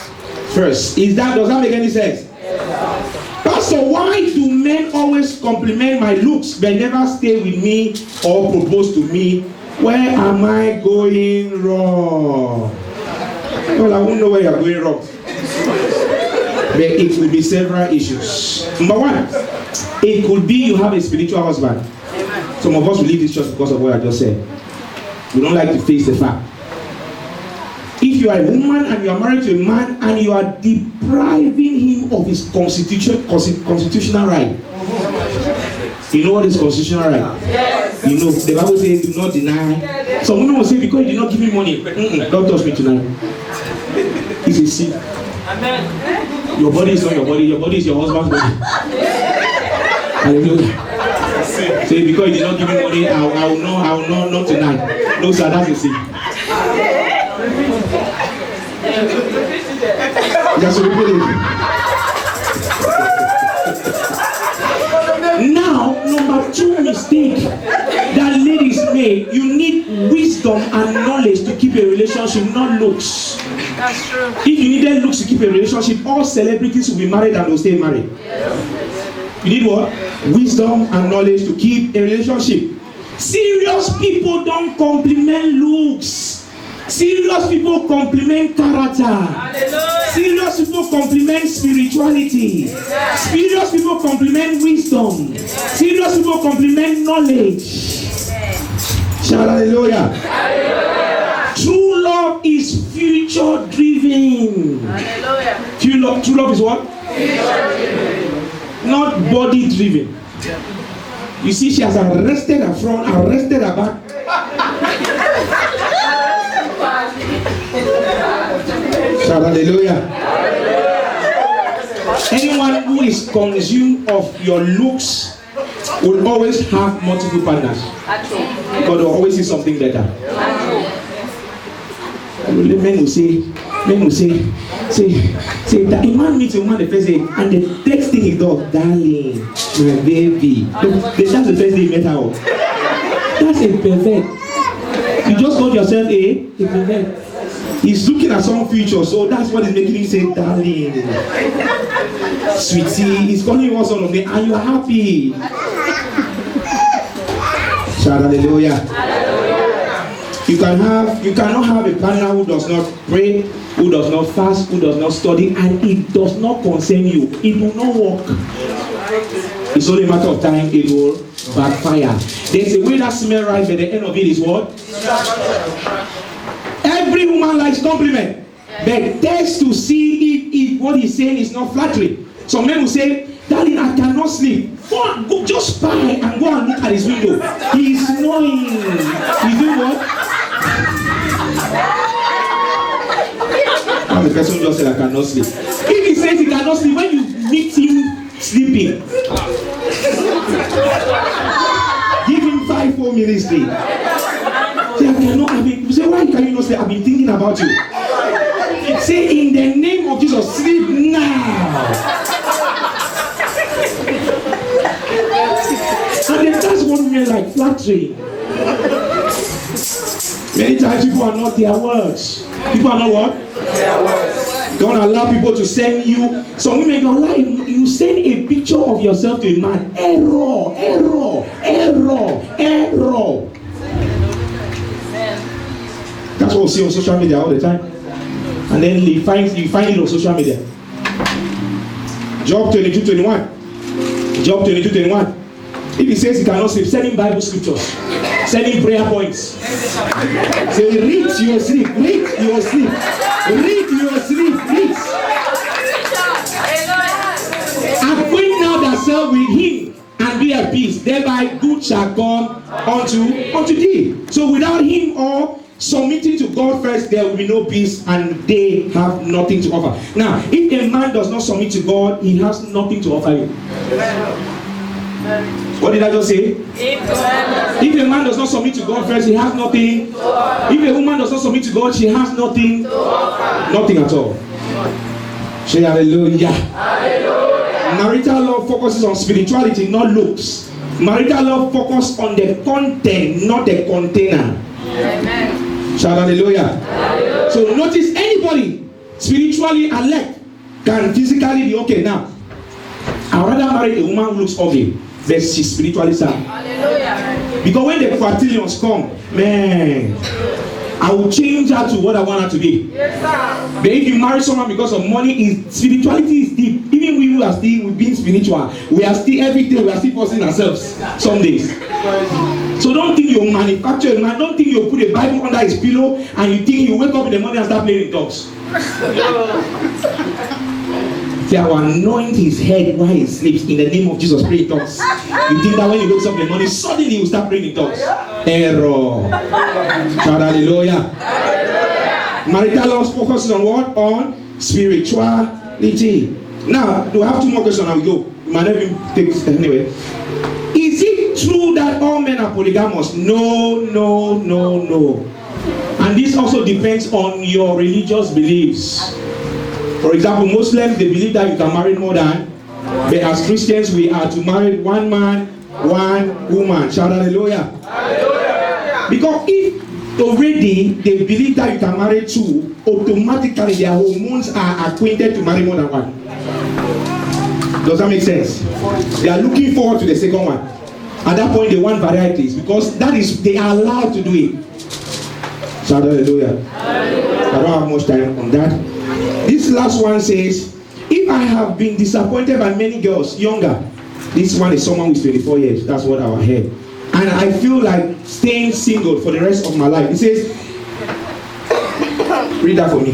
first. Does that make any sense? Pastor, why do men always compliment my looks but never stay with me or propose to me? Where am I going wrong? Well, I won't know where you're going wrong. But it could be several issues. Number one, it could be you have a spiritual husband. Some of us will leave this church because of what I just said. We don't like to face the fact. If you are a woman and you are married to a man and you are depriving him of his constitutional right. You know what is constitutional right? Yes. You know, the Bible says do not deny. Some women will say, because you did not give me money, don't touch me tonight. It's a sin. Amen. Your body is not your body is your husband's body. Hallelujah. Say, because you did not give me money, I will not tonight. No, sir, that's a sin. Just repeat it. Now, number two mistake that ladies make, you need wisdom and knowledge to keep a relationship, not looks. That's true. If you needed looks to keep a relationship, all celebrities will be married and will stay married. Yes. You need what? Wisdom and knowledge to keep a relationship. Serious people don't compliment looks. Serious people compliment character. Hallelujah. Serious people compliment spirituality. Yeah. Serious people compliment wisdom. Yeah. Serious people compliment knowledge. Yeah. Shout hallelujah. Hallelujah. True love is future driven. Hallelujah. True love is what? Future driven. Not body driven. You see, she has arrested her front, arrested her back. Shout hallelujah. Anyone who is consumed of your looks will always have multiple partners. Because they'll always see something better. Men will say that a man meets a woman the first day, and the next thing he does, darling, my baby. That's the first day he met her. That's a pervert. You just called yourself a pervert. He's looking at some future, so that's what is making him say, darling, sweetie. He's calling you all sort of name, and you are happy. Shout hallelujah. You cannot have a partner who does not pray, who does not fast, who does not study, and it does not concern you. It will not work. It's only a matter of time it will backfire. There's a way that smells right, but the end of it is what? Every woman likes compliment, but test to see if what he's saying is not flattering. Some men will say, darling, I cannot sleep. Go just spy and go and look at his window. He's snoring. He's doing what? And the person just said, I cannot sleep. If he says he cannot sleep, when you meet him sleeping, give him 5 more minutes sleep. Say, I cannot. Say, why can you not sleep? I've been thinking about you. Say, in the name of Jesus, sleep now. And then that's what we like flattery. Many times people are not their words. People are not what? Their words. Don't allow people to send you. Some women don't lie. You send a picture of yourself to a man. Error. That's what we see on social media all the time. And then you find it on social media. Job 22:21. Job 22:21. If he says he cannot sleep, send him Bible scriptures. Send him prayer points. Say, read your sleep. Read your sleep. Read your sleep. Read. Acquaint now thyself with him and be at peace. Thereby good shall come unto thee. So without him or submitting to God first, there will be no peace and they have nothing to offer. Now, if a man does not submit to God, he has nothing to offer you. What did I just say? If a man does not submit to God first, he has nothing. If a woman does not submit to God, she has nothing. Nothing at all. Say hallelujah. Marital love focuses on spirituality, not looks. Marital love focuses on the content, not the container. Amen. Shout hallelujah. So notice anybody spiritually elect can physically be okay. Now, I'd rather marry a woman who looks ugly than she's spiritually sound. Because when the quadrillions come, man, I will change her to what I want her to be. But if you marry someone because of money, spirituality is deep. Even we who are still being spiritual, we are still every day, we are still forcing ourselves some days. So don't think you manufacture a man. Don't think you put a Bible under his pillow and you think you wake up in the morning and start playing with dogs. Say, I will anoint his head while he sleeps in the name of Jesus. Pray in tongues. You think that when he wakes up in the morning, suddenly he will start praying in tongues. Error. Shout hallelujah. Marital love focuses on what? On spirituality. Now, we have two more questions and we go. We might not even take this anyway. Is it true that all men are polygamous? No. And this also depends on your religious beliefs. For example, Muslims, they believe that you can marry more than, but as Christians, we are to marry one man, one woman. Shout hallelujah. Because if already they believe that you can marry two, automatically their hormones are acquainted to marry more than one. Does that make sense? They are looking forward to the second one. At that point, they want varieties because that is, they are allowed to do it. Shout hallelujah. I don't have much time on that. This last one says, if I have been disappointed by many girls younger, this one is someone with 24 years. That's what I heard. And I feel like staying single for the rest of my life. It says, read that for me.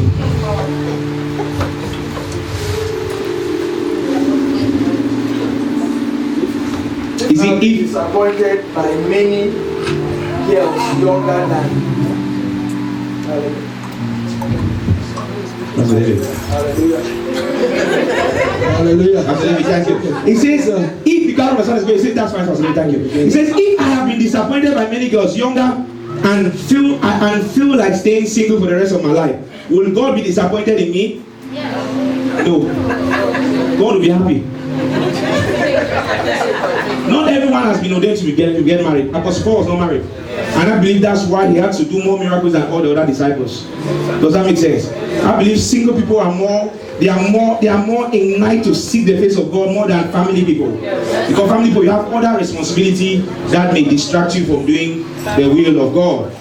Is it disappointed by many girls younger than? Hallelujah. Hallelujah. Absolutely, thank you. It says, if the God of my son is going, it says, that's fine, absolutely, thank you. It says, if I have been disappointed by many girls younger and feel like staying single for the rest of my life, will God be disappointed in me? Yes. No. God will be happy. Not everyone has been ordained to get married. Apostle Paul was not married. And I believe that's why he had to do more miracles than all the other disciples. Does that make sense? I believe single people are more inclined to seek the face of God more than family people. Because family people, you have other responsibility that may distract you from doing the will of God.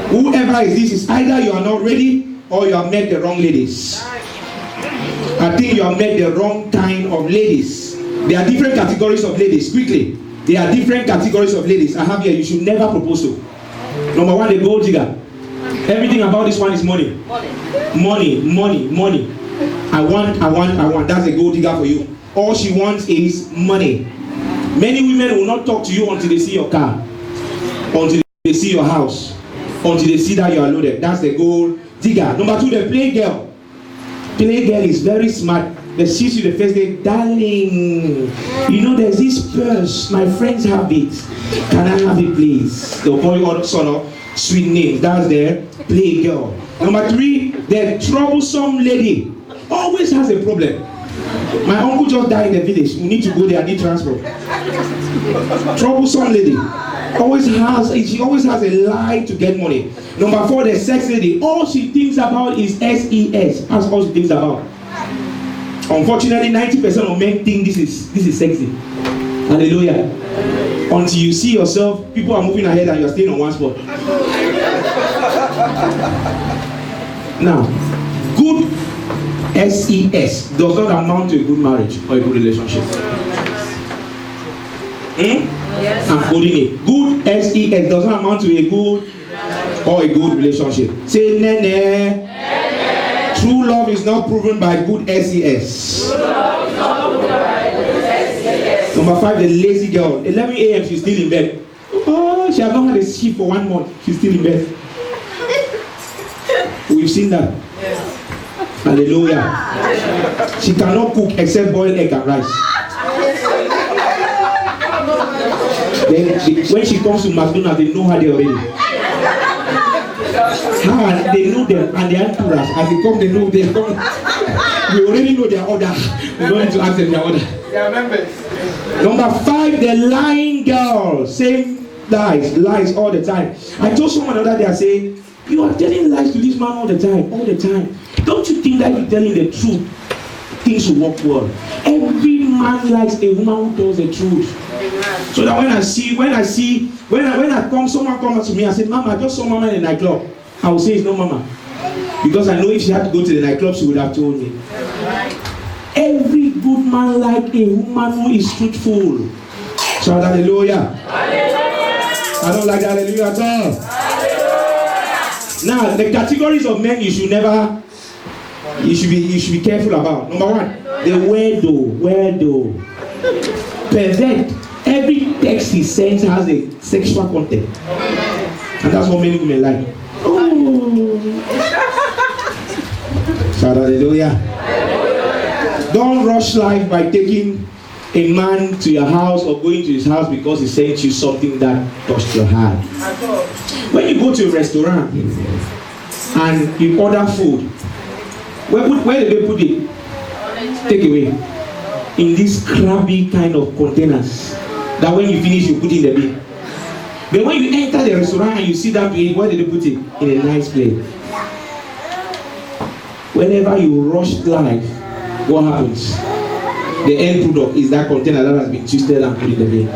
Whoever is this is either you are not ready or you have met the wrong ladies. I think you have met the wrong kind of ladies. There are different categories of ladies. Quickly. There are different categories of ladies. I have here, you should never propose to. Number one, the gold digger. Everything about this one is money. Money. I want. That's a gold digger for you. All she wants is money. Many women will not talk to you until they see your car, until they see your house, until they see that you are loaded. That's the gold digger. Number two, the play girl. Play girl is very smart. They sees you the first day, darling, you know there's this purse, my friends have it. Can I have it, please? They'll call you all sort of sweet names. That's the play girl. Number three, the troublesome lady always has a problem. My uncle just died in the village. We need to go there, I need transport. Troublesome lady. She always has a lie to get money. Number four, the sex lady. All she thinks about is SES. That's all she thinks about. Unfortunately, 90% of men think this is sexy. Hallelujah. Until you see yourself, people are moving ahead and you're staying on one spot. Now, good SES does not amount to a good marriage or a good relationship. Yes. I'm holding it. Good SES does not amount to a good or a good relationship. Say nene. True love is not proven by good SES. Number 5, the lazy girl. 11 a.m. she's still in bed. Oh, she has not had a shift for 1 month. She's still in bed. We've seen that. Hallelujah. She cannot cook except boiled egg and rice. Then when she comes to McDonald's, they know her there already. They know them and they are tourists. As they come, they know they come. We already know their order. We don't need to ask them their order. They are members. Number 5, the lying girl. Same lies all the time. I told someone the other day, I say, you are telling lies to this man all the time. Don't you think that you're telling the truth, things will work well? Every man likes a woman who tells the truth. So that when someone comes to me and say, Mama, I just saw Mama in the nightclub, I will say it's not Mama. Because I know if she had to go to the nightclub, she would have told me. Every good man likes a woman who is truthful. So hallelujah. I don't like hallelujah at all. Now, the categories of men you should be careful about. Number 1, the weirdo. Pervert. Every text he sends has a sexual content. And that's what many women like. Oh. Shout hallelujah. Don't rush life by taking a man to your house or going to his house because he sent you something that touched your heart. When you go to a restaurant and you order food, where do they put it? Take away. In these crabby kind of containers that when you finish you put in the bin. But when you enter the restaurant and you sit down to eat, where did they put it? In a nice plate. Whenever you rush life, what happens? The end product is that container that has been twisted and put in the bin.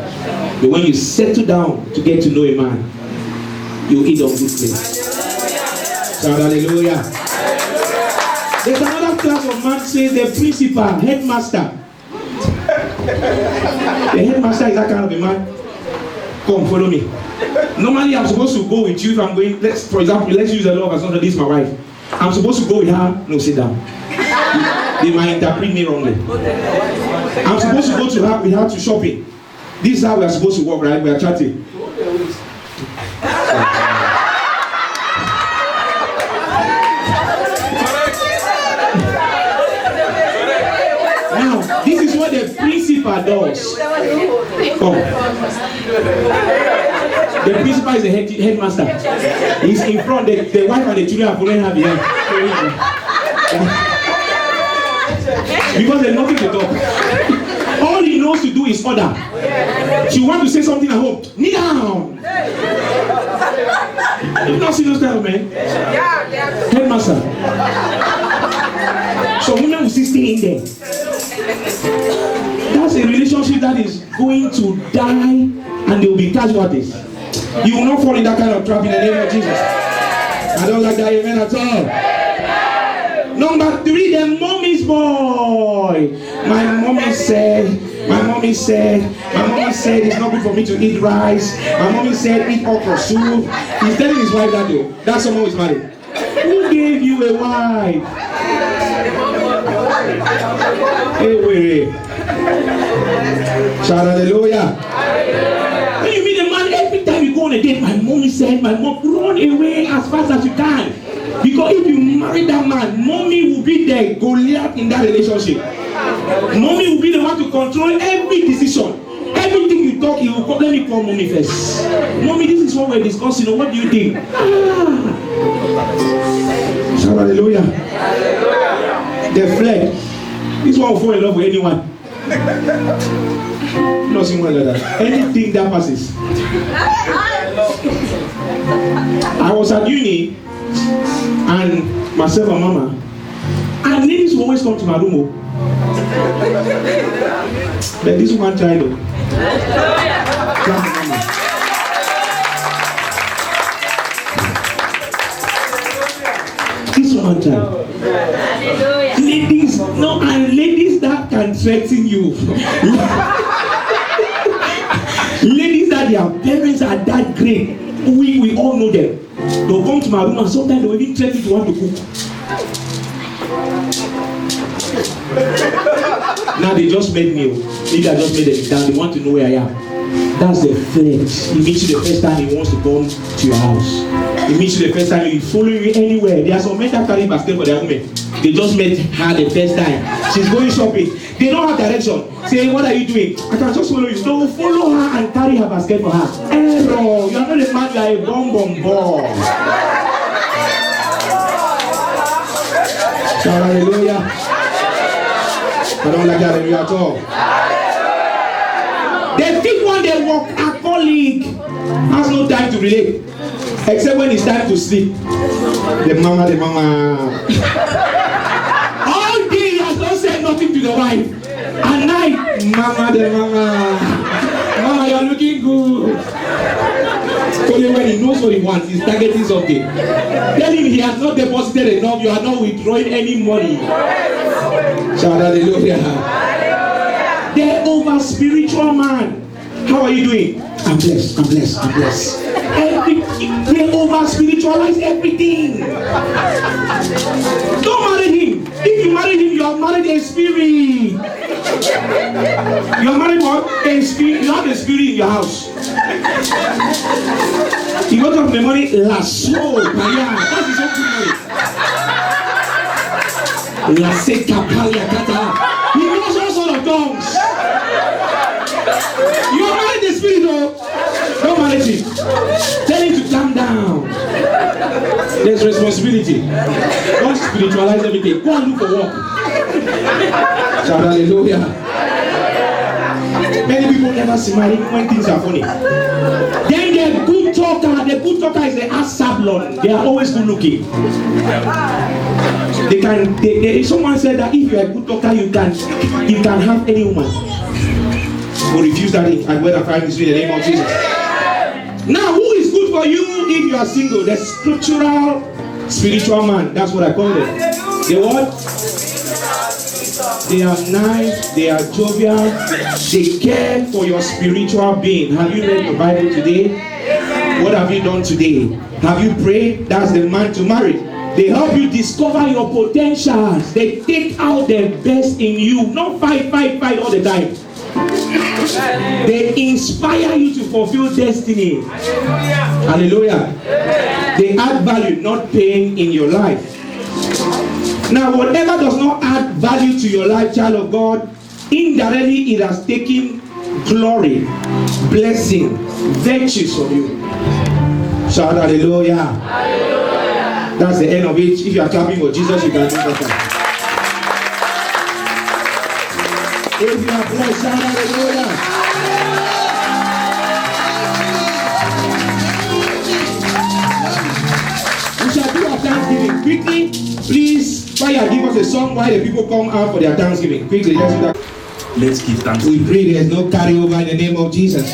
But when you settle down to get to know a man, you eat on good place. Shout hallelujah. There's another class of man says the principal, headmaster. The headmaster is that kind of a man. Come, follow me. Normally, I'm supposed to go with you if I'm going. For example, let's use the law of assumption. This is my wife. I'm supposed to go with her. No, sit down. They might interpret me wrongly. I'm supposed to go to her with her to shopping. This is how we are supposed to work, right? We are chatting. Now, this is what the principal does. Oh. The principal is the headmaster. He's in front. The wife and the children are following her behind. Because there's nothing to talk. All he knows to do is order. She wants to say something at home. Kneel down. You've not seen those kind of men? Headmaster. So women will still stay in there. That's a relationship that is going to die and they will be casualties. You will not fall in that kind of trap in the name of Jesus. I don't like that amen at all. Number 3, the mommy's boy. My mommy said it's not good for me to eat rice. My mommy said eat okra soup. He's telling his wife that though. That's someone who's married. Who gave you a wife? Hey, wait. Shout hallelujah. When you meet a man, every time you go on a date, my mommy said, run away as fast as you can. Because if you marry that man, mommy will be the Goliath in that relationship. Mommy will be the one to control every decision. Everything you talk, he will call. Let me call mommy first. Mommy, this is what we're discussing. What do you think? Shout hallelujah. The flesh. This one will fall in love with anyone. Not someone like that. Anything that passes. I was at uni and myself and mama, and ladies will always come to my room. But this one tried though. This one tried. Ladies, no, and ladies that can threaten you. Ladies that their parents are that great. We all know them. They'll come to my room and sometimes they'll even threaten to want to cook. Now they just made me. Maybe I just made them down. They want to know where I am. That's the flex. He meets you the first time he wants to come to your house. He meets you the first time he follow you anywhere. There are some men that carry basket for their women. They just met her the first time. She's going shopping. They don't have direction. Say, what are you doing? I can just follow you. They will follow her and carry her basket for her. Error. You are not a man, you are a bomb. Shout hallelujah. I don't like hallelujah at all. The big one, they work alcoholic, has no time to relate, except when it's time to sleep. The mama. All day he has not said nothing to the wife. At night, mama, you are looking good. Only when he knows what he wants, he's targeting something. Tell him he has not deposited enough, you are not withdrawing any money. Shout hallelujah. They're over spiritual man. How are you doing? I'm blessed. They over spiritualize everything. Don't marry him. If you marry him, you have married a spirit. You are married what? A spirit. You have a spirit in your house. You got to have memory. La soul. That is so good. La seca palia kata. He knows all sorts of tongues. You are married the spirit though. Don't marry him. Tell him to calm down. There's responsibility. Don't spiritualize everything. Go and look for work. Shout hallelujah. Many people never see married when things are funny. Then the good talker is the asablon. They are always good looking. Someone said that if you are a good talker, you can have any woman. Who refuse that and whether find this in the name of Jesus. Now, who is good for you if you are single? The scriptural spiritual man. That's what I call them. They what? They are nice, they are jovial, they care for your spiritual being. Have you read the Bible today? What have you done today? Have you prayed? That's the man to marry. They help you discover your potentials. They take out the best in you. Not fight all the time. They inspire you to fulfill destiny. Hallelujah. They add value, not pain in your life. Now, whatever does not add value to your life, child of God, indirectly it has taken glory, blessing, virtues from you. Shout hallelujah. Hallelujah. That's the end of it. If you are clapping for Jesus, you can do better. If you are blessed, shout hallelujah. We shall do our Thanksgiving quickly. Please, why you give us a song while the people come out for their Thanksgiving. Quickly, let's do that. Let's give thanks. We pray there's no carryover in the name of Jesus.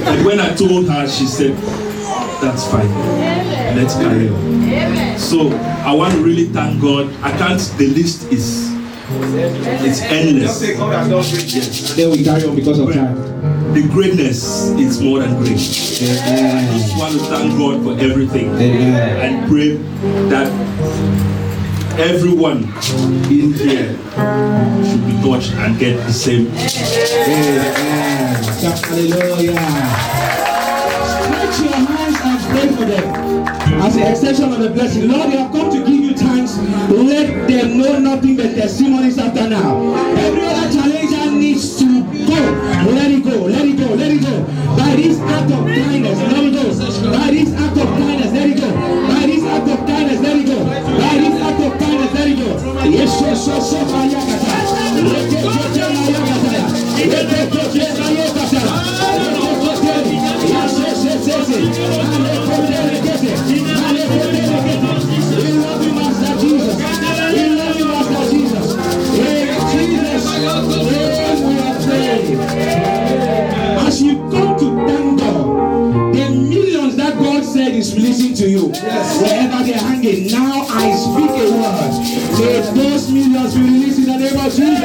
And when I told her, she said, that's fine. Let's carry on. So I want to really thank God. I can't, the list is endless. Yes. Then we carry on because of time. The greatness is more than great. I just want to thank God for everything. And pray that everyone in here should be touched and get the same. Hallelujah. Stretch your hands and pray for them as an extension of the blessing. Lord, we have come to give you thanks. Let them know nothing but testimonies after now. Every other challenger needs to go. Let it go. Let it go. Let it go. By this act of kindness, let it go. By this act of kindness, let it go. By this act of kindness, let it go. By this act of kindness, let it go. Yes, yes, yes, yes, we love you, Master Jesus. We love you, Master Jesus. In Jesus' name we are praying. As you come to thank God, the millions that God said is releasing to singing. Now I speak a word. May those millions be released in the name of Jesus.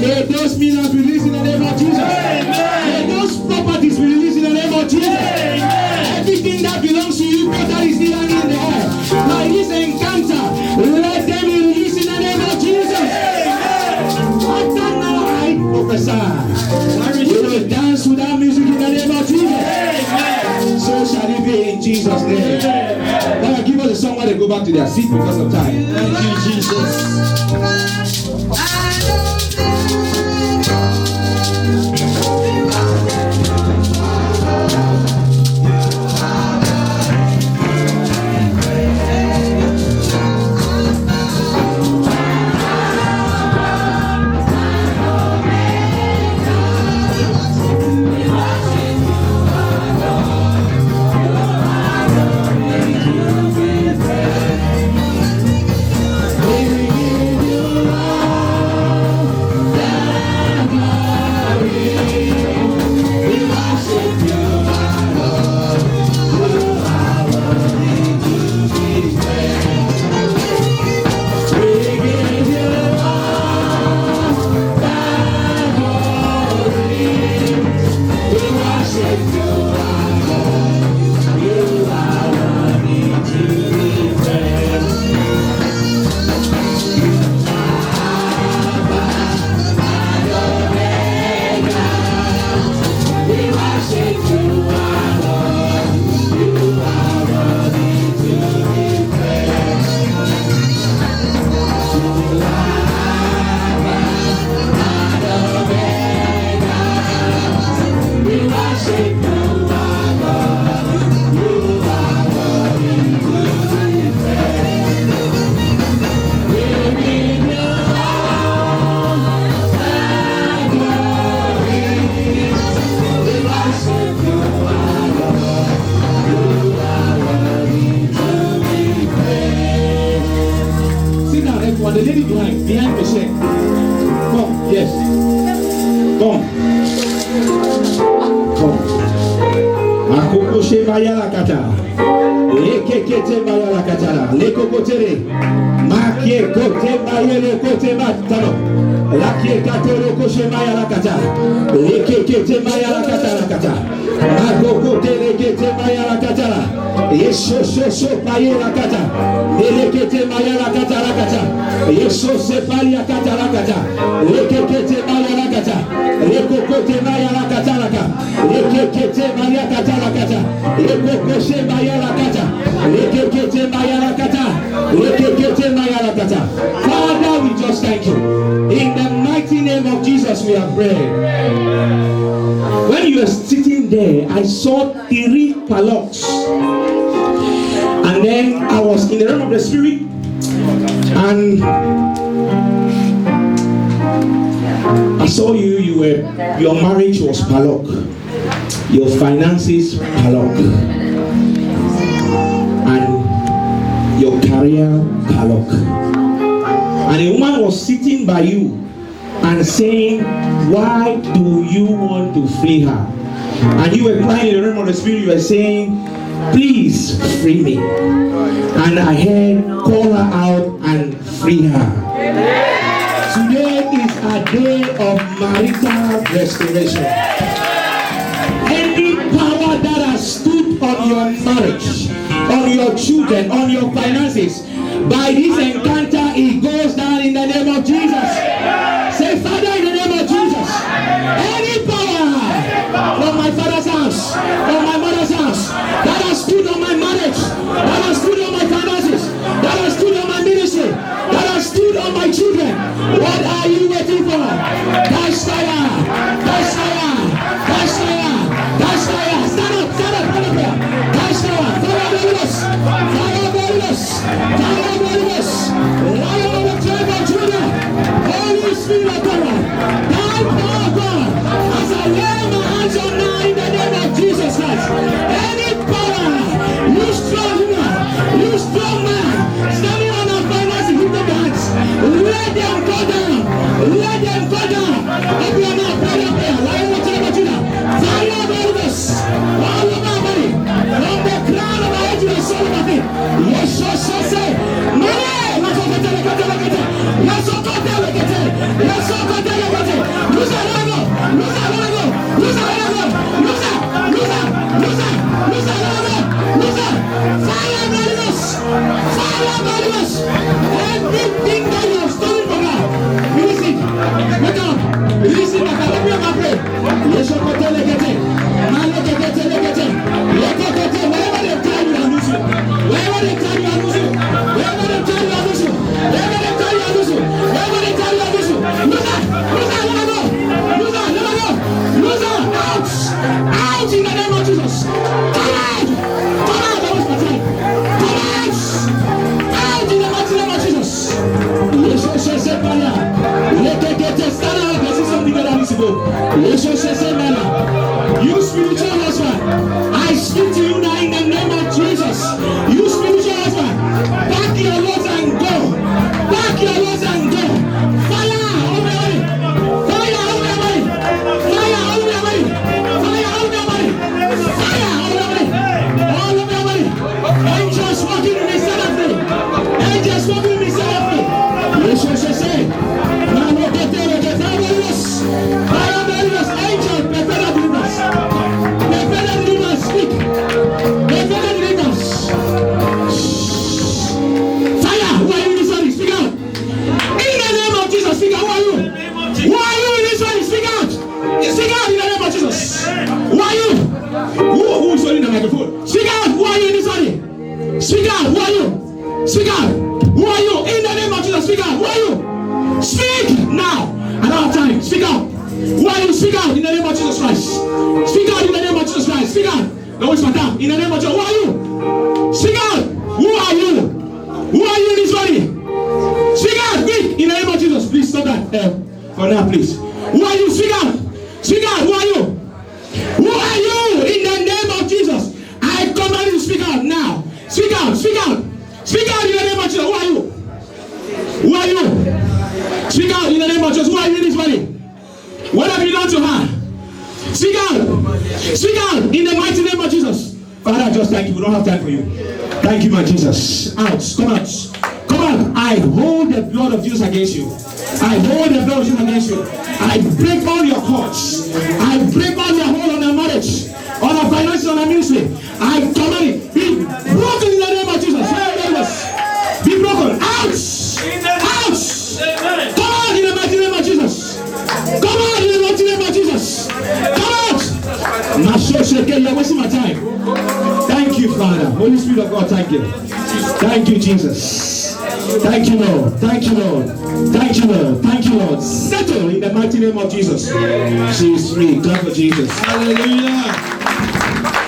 May those millions be released in the name of Jesus. May those properties be released in the name of Jesus. Everything that belongs to you, brother, is still hanging in the air. Like this encounter, let them be released in the name of Jesus. After now, I prophesy. We will dance to that music in the name of Jesus. So shall it be in Jesus' name. Now give us a song while they go back to their seat because of time. Thank you, Jesus. The lady behind the chair. Come, yes. Come. Come. Akoko shebaya la kata. Lekekete baya la kata. Lekokotere. Makie kote baye le kote matano. Lakie katoro koshe baya la kata. Lekekete baya la kata la kata. Akoko telekete baya la kata. Yeso so baye la kata. Lekekete baya la kata la kata. Yeso se palia kata la kata. Lekekete baya la kata. Lekokote baya la kata la kata. Lekekete baya kata la kata. Lekokoshe baya la kata. Lekekete baya la kata. Lekekete baya la kata. Father, we just thank you. In the mighty name of Jesus, we have prayed. When you were sitting there, I saw 3 paddocks. And then I was in the realm of the spirit, and I saw your marriage was padlock, your finances padlock, and your career padlock. And a woman was sitting by you and saying, why do you want to free her? And you were crying in the realm of the spirit, you were saying, please free me. And I heard, call her out and free her. Today is a day of marital restoration. Any power that has stood on your marriage, on your children, on your finances, by this encounter, it goes down in the name of Jesus. Say, Father, in the name of Jesus, any power from my father's house, from my mother's house, that has stood on my marriage, that has stood on my finances, that has stood on my ministry, that has stood on my children, what are you waiting for? Catch fire! Catch fire! Catch fire! Catch fire! Stand up! Stand up! Stand up here! Catch fire! Fire bonus! Fire bonus! Fire bonus! Lion of the tribe of Judah! Holy Spirit of God! Thy power, God! As I lay my hands on now in the name of Jesus Christ, any power, you strong woman, you strong man, standing on our finances, lift up your hands. Let them go down. Let them go down. Open your mouth, pray up there. Lion of the tribe of Judah. Fire bonus! All of our money, from the crown of our head to the sole of our feet. Everything that you have stolen from her, release it. Wake up. Release it. Let me have a prayer. Wherever they tell you, I lose you. Wherever they tell you, I lose you. Wherever they tell you, I lose you. Wherever they tell you, I lose you. Wherever they tell you, I lose you. Lose her. Lose her. Let her go. Lose her. Let her go. Lose her. Out. Out in the name of Jesus. Come out. Come out. That was my time. Come out. Out in the mighty name of Jesus. You spiritual husband, I speak to you now in the name of Jesus. You spiritual husband, back your words and go. Back your words and go. Fire over your body. Fire over your body. Fire over your body. Fire over your body. Fire over your body. All over your body. Angels walking in the center of me. Angels walking in the center of me. Yes, yes, yes, yes. Now look at the fire believers. Angels, prepare the believers. Prepare the believers. Speak. Prepare the believers. Fire. Who are you in this one? Speak out. In the name of Jesus, speak out. Who are you? Who are you in this one? Speak out. Speak out in the name of Jesus. Who are you? Who is holding the microphone? Speak out. Who are you in this one? Speak out. Who are you? Speak out. Who are you? In the name of Jesus, speak out. Who are you? Speak now. I don't have time. Speak out. Who are you? Speak out in the name of Jesus Christ. Speak out in the name of Jesus Christ. Speak out. No, waste my time. In the name of Jesus. Who are you? Speak out. Who are you? Who are you in this body? Speak out. Quick. In the name of Jesus. Please stop that. For now, please. Who are you? Speak out. Speak out. Who are you? Who are you? In the name of Jesus. I command you to speak out now. Speak out. Speak out. Speak out in the name of Jesus. Who are you? Who are you? Speak out in the name of Jesus. Who are you in this body? What have you done to her? Speak out. Speak out in the mighty name of Jesus. Father, I just thank you. We don't have time for you. Thank you, my Jesus. Out. Come out. Come out. I hold the blood of Jesus against you. I hold the blood of Jesus against you. I break all your cords. I break all your hold on our marriage, on our finances, on our ministry. I command it. Be broken in the name of Jesus. Be broken. Out. Out. Come out in the mighty name of Jesus. Come out in the mighty name of Jesus. Come out. You're wasting my time. Thank you, Father. Holy Spirit of God, thank you. Thank you, Jesus. Thank you, Lord. Thank you, Lord. Thank you, Lord. Thank you, Lord. Settle in the mighty name of Jesus. She is free. Clap for Jesus. Hallelujah.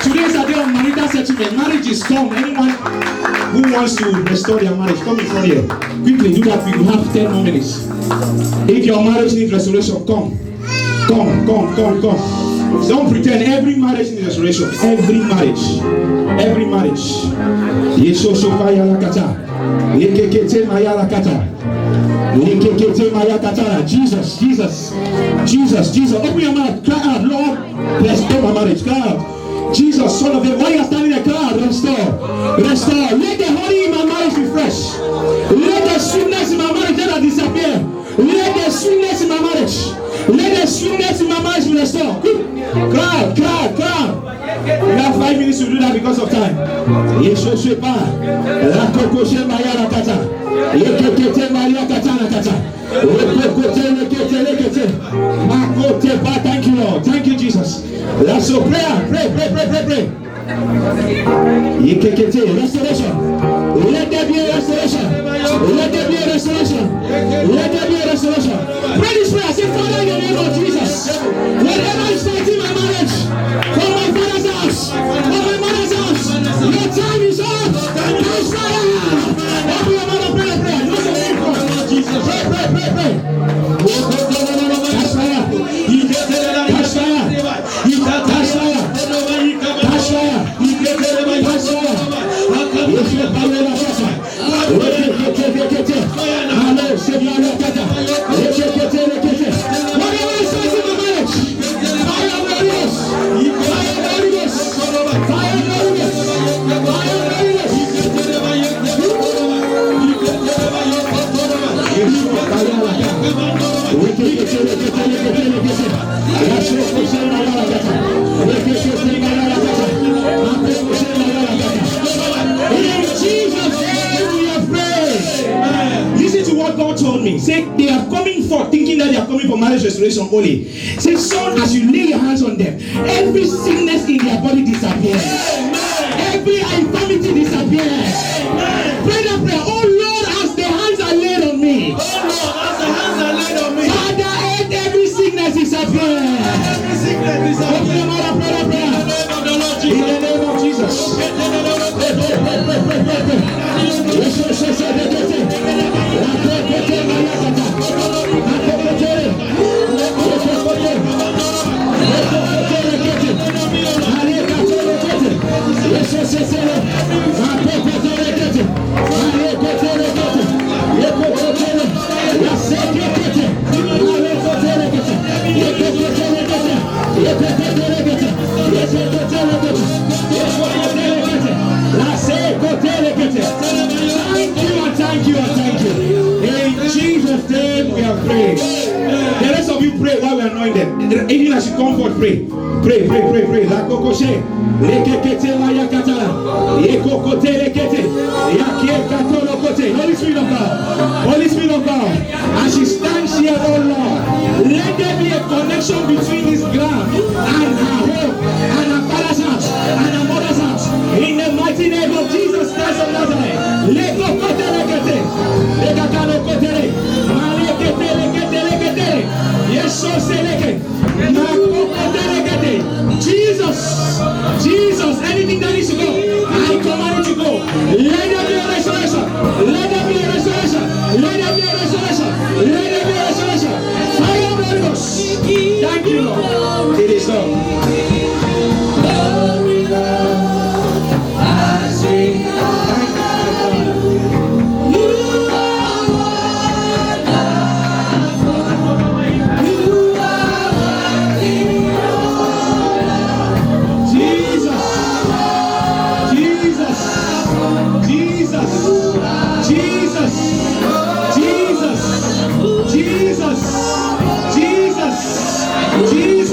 Today is a day of marital settlement. Marriage is come. Anyone who wants to restore their marriage, come in front here. Quickly do that. We will have 10 more minutes. If your marriage needs restoration, come. Come, come, come, come. Don't pretend. Every marriage needs restoration. Every marriage. Every marriage. Jesus, Jesus, Jesus, Jesus. Open your mouth. Cry out, Lord, restore my marriage. Cry out. Jesus, son of a, why you are standing there? Cry out, restore. Restore. Let the honey in my marriage be fresh. Let the sweetness in my marriage never disappear. Let the sweetness in my marriage. Let the sweetness in my marriage be restored. Cry out, cry out, cry out. We have 5 minutes to do that because of time. Thank you, Lord. Thank you, Jesus. That's so prayer. Pray. Restoration. Let there be a restoration. Let there be a restoration. Let there be a restoration. Pray this prayer. Say, Father, in the name of Jesus, whatever is fighting my marriage, from my father's house, from my mother's house, your time is up. Catch fire. Open your mouth and pray. Don't say anything. Jesus. Pray. Catch fire. Catch fire. Catch fire. Catch fire. Fire, Jesus' name we have prayed. Listen to what God told me. Say they are coming for thinking that they are coming for marriage restoration only. Say, son, as you lay your hands on them, every sickness in their body disappears. Every infirmity disappears. Pray that prayer. Oh Lord, as the hands are laid on me. Father, every sickness disappears. Open your mouth and pray that prayer. In the name of Jesus. Thank you. In Jesus' name we are praying. The rest of you pray while we are anointed. Even as you come forth, pray. Pray. La kokoshe. Lekekete mayakatala. Yekokote lekete. Yakekatolo kote. Holy Spirit of God. As she stands here, oh Lord, let there be a connection between this ground and her home, and her father's house, and her mother's house. In the mighty name of Jesus Christ of Nazareth. Lekokote lekete. Lekakano kotere. Malekete lekete. Yeso seleke. Makokote lekete. Jesus, anything that needs to go, I command it to go. Let there be a restoration. Fire of the Holy Ghost. Thank you, Lord. It is done. Jesus.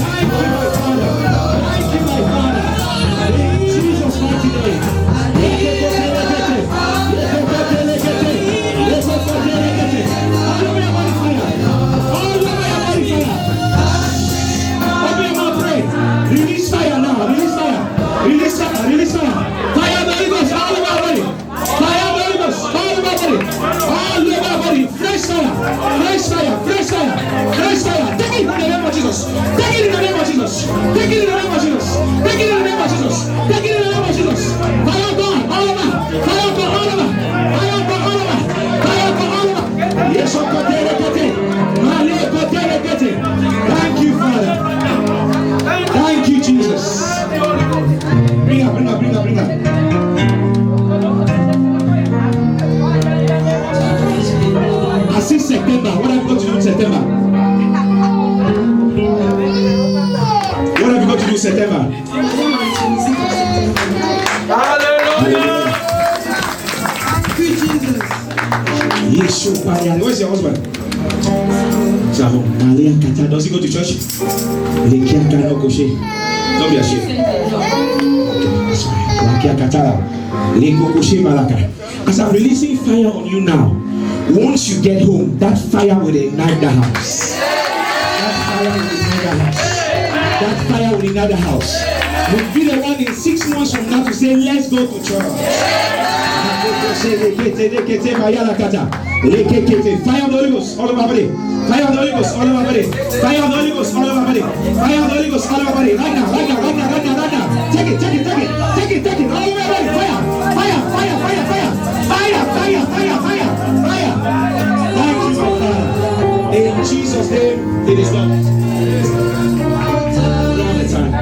Thank you, my Father. Thank you, my Father. In Jesus' mighty name. Release fire now. Release fire. Release fire. Release fire. Fire of the Holy Ghost all over our body. Fire of the Holy Ghost all over our body. All over our body. Fresh fire. Fresh fire. Fresh fire. Fresh fire. Take it in the name of Jesus. Take it in the name of Jesus. Take it in the name of Jesus. Take it in the name of Jesus. Take it in the name of Jesus. Fire of God all over. Fire of God all over. Fire of God all over. Fire of God all over. Yes, of God. Thank you, Father. Thank you, Jesus. Bring up, bring up, bring up, bring up. I see September. What have you got to do in September? What have you got to do in September? Hallelujah. Yes, where's your husband? Does he go to church? Don't be ashamed. As I'm releasing fire on you now, once you get home, that fire will ignite the house. That fire will ignite the house. We'll be the one in 6 months from now to say, let's go to church. Fire of the Holy Ghost all over my body. Fire of the Holy Ghost all over my body. Fire of the Holy Ghost all over my body. Fire of the Holy Ghost all over my body. Right now, right now, right now, right now, right now. Take it, take it, take it, take it, take it. All over my body. Fire, fire, fire, fire, fire, fire, fire, fire, fire, fire. Thank you, my Father. In Jesus' name, it is done. All the time.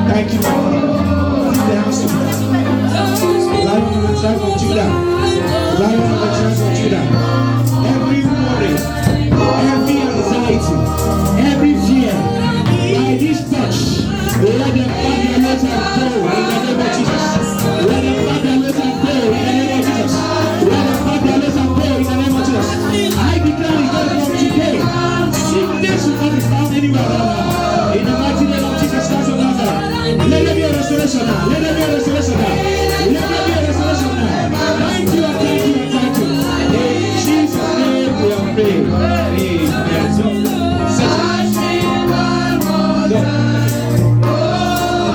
Thank you, Lord. The house of God. Lion of the tribe of Judah. Lion of the tribe of Judah. Every worry, every anxiety, every fear, by this touch, let them find their legs and go in the name of Jesus. Let them find their legs and go in the name of Jesus. Let them find their legs and go in the name of Jesus. I declare it from today. Sickness will not be found anywhere around. In the mighty name of Jesus Christ of Nazareth. Let there be a restoration now. Let there be a restoration now. Let there be a restoration now. Thank you and thank you and thank you. In Jesus' name we are praying. Amen.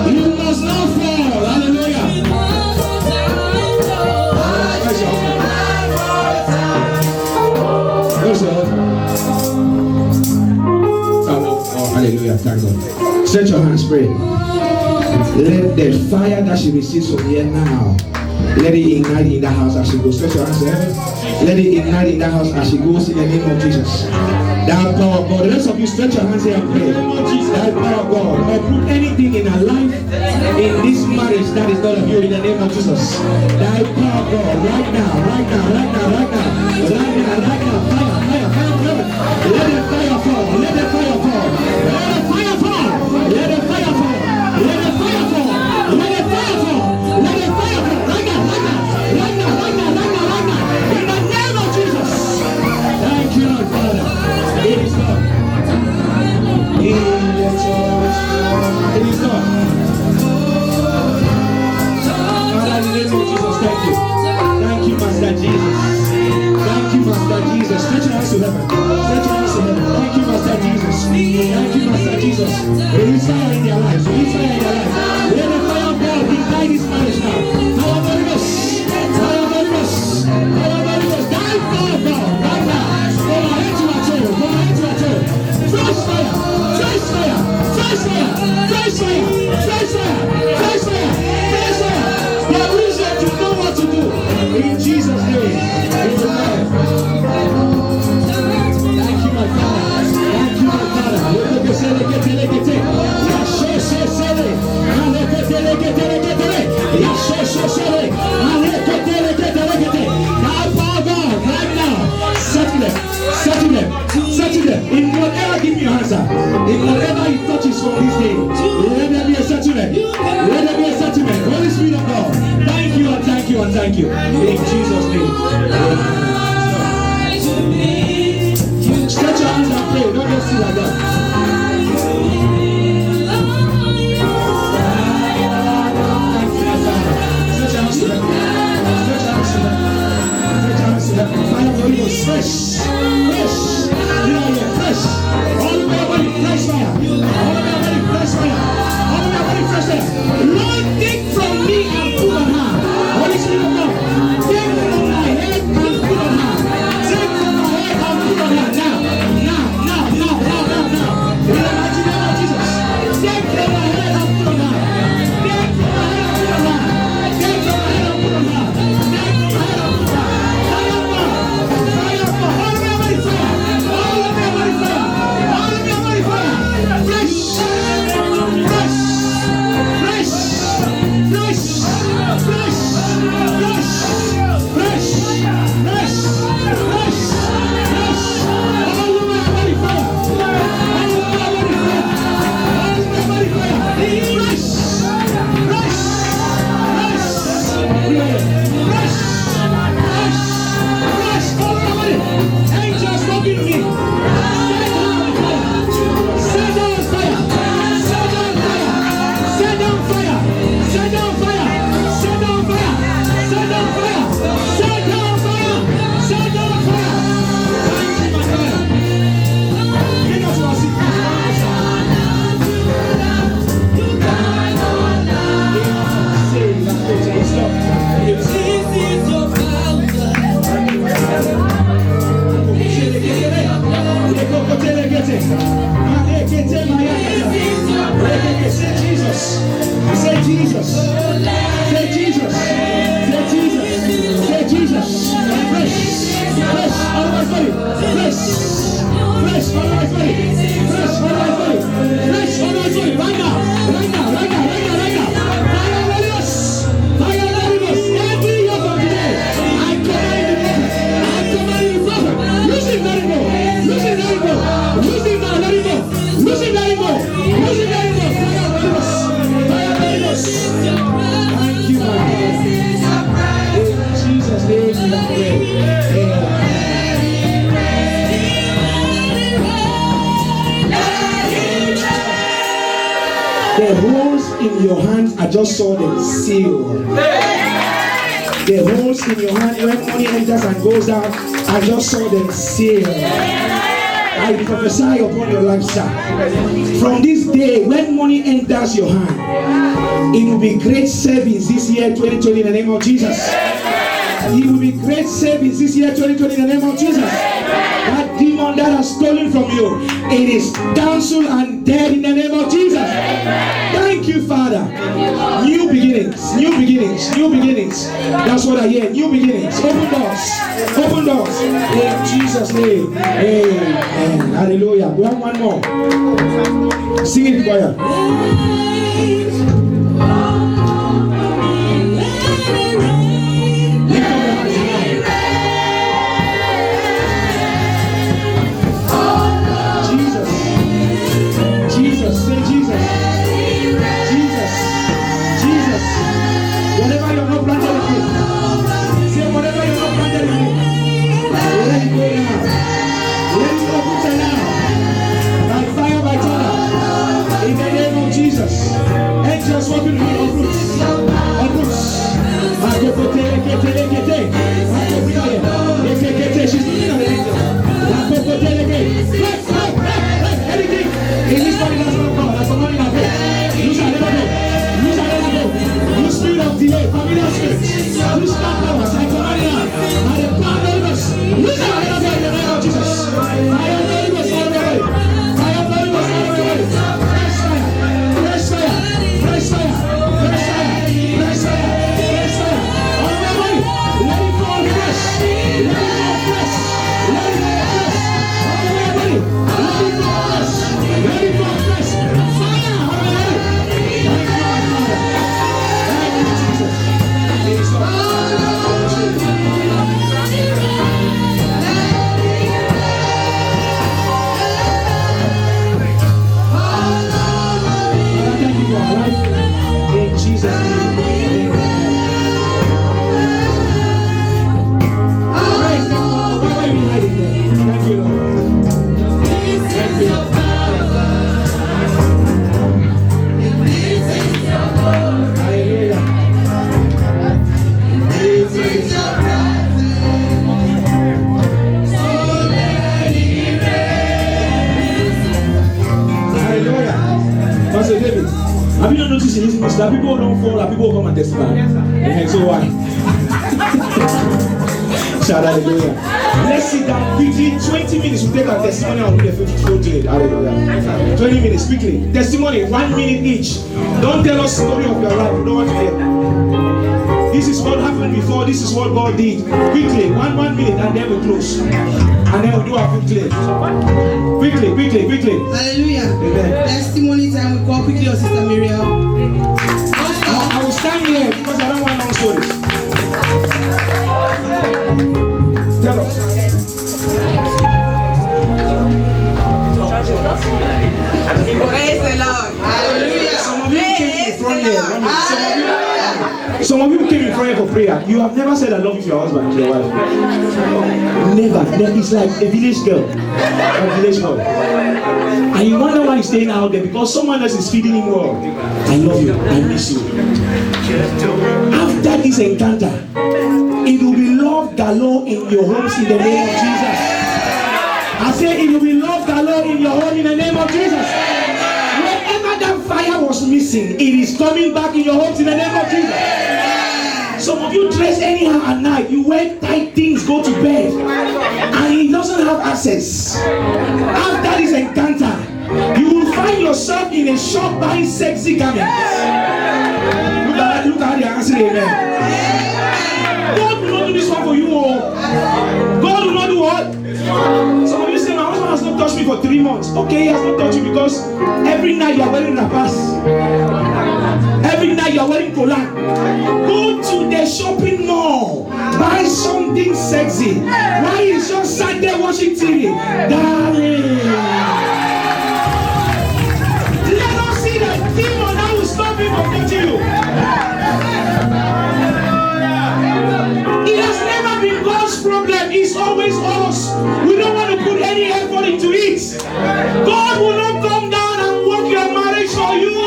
You must not fall. Hallelujah. Where's your husband? Oh, hallelujah. Thank God. Stretch your hands, pray. Let the fire that she receives from here now, let it ignite in the house as she goes. Stretch your hands to heaven. Let it ignite in the house as she goes in the name of Jesus. That power of God. The rest of you stretch your hands here and pray. That power of God. Or put anything in our life, in this marriage that is not of you, in the name of Jesus. That power of God. Right now. Fire. Let the fire fall. Let the fire fall. Let the fire fall. Let the fire fall. Let the fire fall. Let the fire fall. Let the fire fall. Right now. In the name of Jesus. Thank you, Lord Father. It is God. It is God. Father, in the name of Jesus, thank you. Thank you, Master Jesus. Thank you, Master Jesus. Stretch your hands to heaven. Stretch your hands to heaven. Thank you, Master Jesus. Thank you, Master Jesus. Release fire in their lives. Release fire in their lives. Let the fire of God ignite this marriage now. Fire of Holy Ghost. Fire of Holy Ghost. Fire of Holy Ghost. Die fire of God. Right now. From our head to our toe. From our head to our toe. Fresh fire. Fresh fire. Fresh fire. Fresh fire. Fresh fire. Fresh fire. Fresh fire. They are reason to know what to do. In Jesus' name. Amen. Thank you, my Father. Thank you, my Father. Settle them. In whatever, give me your answer. In whatever he touches from this day, let there be a settlement. Let there be a settlement. Holy Spirit of God. Thank you and thank you and thank you. In Jesus' name. Stretch your hands and pray. Don't just sit like that. Stretch your hands to them. Stretch your hands to them. Stretch your hands to them. Fire of the Holy Ghost. Fresh. Fresh. All the way away. Fresh fire. All the way away. Fresh fire. All the way away. Fresh fire. Lord, take from me and put on her. Holy Spirit of God. Take from my head and put on her. Take from my head and put on her. Now. In the mighty name of Jesus. Take from my head and put on her. Take from my head and put on her. Take from my head and put on her. Take from my head and put on her. Fire. All the way away. Fire. The holes in your hands, I just saw them sealed. The holes in your hand, when money enters and goes out, I just saw them sealed. I prophesy upon your life, sir. From this day, when money enters your hand, it will be great savings this year, 2020, in the name of Jesus. He will be great savings this year 2020 in the name of Jesus. That demon that has stolen from you, it is cancelled and dead in the name of Jesus. Thank you, Father. New beginnings, new beginnings, new beginnings. That's what I hear. New beginnings. Open doors. Open doors. In Jesus' name. Amen. Hallelujah. We have one more. Sing it, choir. Have you not noticed in this ministry that people don't fall and people come and testify? Yes, so why? Shout hallelujah. Let's sit down quickly. 20 minutes we take our testimony and we'll get 50. Hallelujah. 20 minutes quickly. Testimony, 1 minute each. Don't tell us the story of your life. We don't want to hear. This is what happened before. This is what God did. Quickly, 1 minute and then we close. And then we'll do our quickly. Quickly. Hallelujah. Amen. Testimony time. We call quickly on Sister Miriam. I will stand here because I don't want long stories. Tell us. Praise the Lord. Hallelujah. Some of you came in front here. Some of you came in front here for prayer. You have never said I love you to your husband, to your wife. Never. It's like a village girl, a village boy. And you wonder why he's staying out there because someone else is feeding him well. I love you. I miss you. After this encounter, it will be love galore in your homes in the name of Jesus. I say it will be love galore in your home in the name of Jesus. Wherever that fire was missing, it is coming back in your homes in the name of Jesus. Some of you dress anyhow at night. You wear tight things, go to bed, and he doesn't have access. After this encounter, you will find yourself in a shop buying sexy garments. Look at the answer, amen. God will not do this one for you. God will not do what? Some of you say, my husband has not touched me for 3 months. Okay, he has not touched you because every night you are wearing rapas. Every night you are wearing kolan. Go to the shopping mall. Buy something sexy. Why is just sat there watching TV? Darling. Let us see the demon that will stop him from touching you. It has never been God's problem. It's always us. We don't want to put any effort into it. God will not come down and work your marriage for you.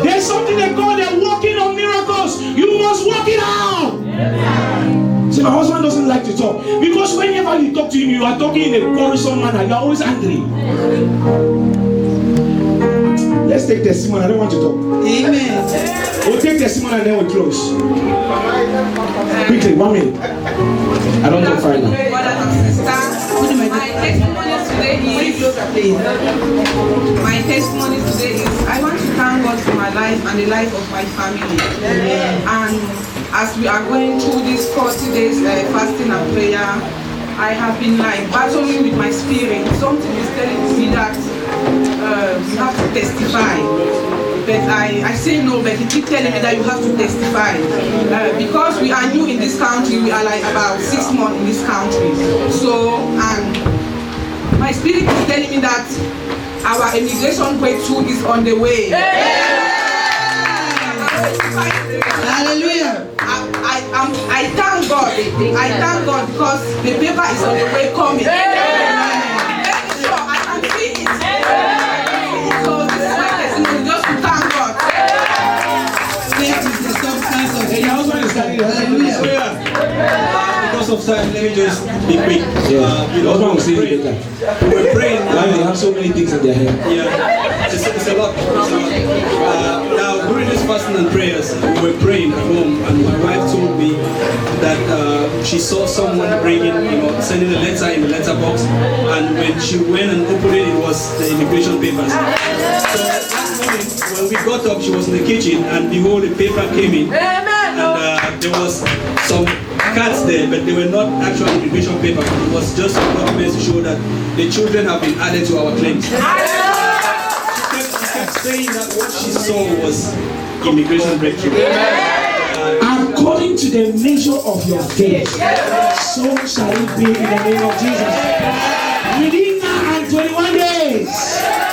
There's something they call the working of miracles. You must work it out. See, my husband doesn't like to talk because whenever you talk to him, you are talking in a quarrelsome manner. You are always angry. Let's take testimony. I don't want to talk. Amen. We'll take testimony and then we close. Quickly, 1 minute. I don't know final. Brothers and sisters, my testimony today is I want to thank God for my life and the life of my family. And as we are going through these 40 days fasting and prayer, I have been like battling with my spirit. Something is telling me that you have to testify. But I say no, but he keep telling me that you have to testify. Because we are new in this country, we are like about 6 months in this country. So, and my spirit is telling me that our immigration breakthrough is on the way. Hallelujah. I thank God. I thank God because the paper is on the way coming. Very sure I can see it. So this is my testimony, just to thank God. Faith is the substance of Hey, your husband is standing there. Hallelujah. Because of time, let me just be quick. Yeah. You know, Husband will say we it later. we're praying. Why they have so many things in their hair? Yeah, it's a lot. Now, during this fasting and prayers, we were praying at home, and my wife told me that she saw someone bringing, sending a letter in the letterbox, and when she went and opened it, it was the immigration papers. So that morning, when we got up, she was in the kitchen, and behold, the paper came in, and there was some cards there, but they were not actual immigration paper. It was just documents to show that the children have been added to our claims. She kept saying that what she saw was immigration breakthrough. According to the measure of your faith, so shall it be in the name of Jesus. Within now and 21 days,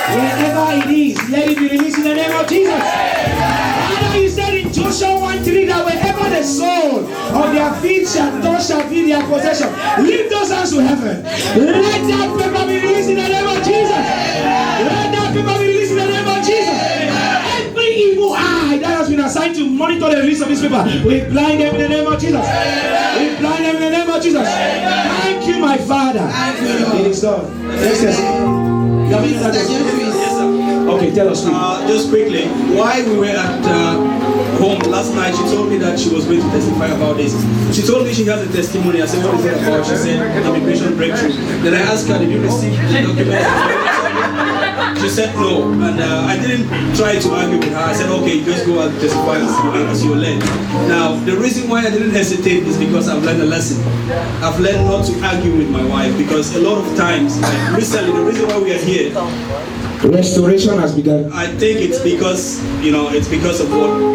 wherever it is, let it be released in the name of Jesus. Father, you said in Joshua 1:3 that wherever the sole of their feet shall touch shall be their possession. Lift those hands to heaven. Let that paper be released in the name of Jesus. Let that paper be released in the name of Jesus. Every evil eye that has been assigned to monitor the release of this paper, we blind them in the name of Jesus. We blind them in the name of Jesus. Thank you, my Father. It is done. Yes, yes. Okay, tell us. Just quickly, while we were at home last night, she told me that she was going to testify about this. She told me she has a testimony. I said, what is it about? She said, immigration breakthrough. Then I asked her, did you receive the document? She said no, and I didn't try to argue with her. I said, okay, just go and testify as you learn. Now, the reason why I didn't hesitate is because I've learned a lesson. I've learned not to argue with my wife, because a lot of times, like recently, the reason why we are here, restoration has begun. I think it's because, it's because of what,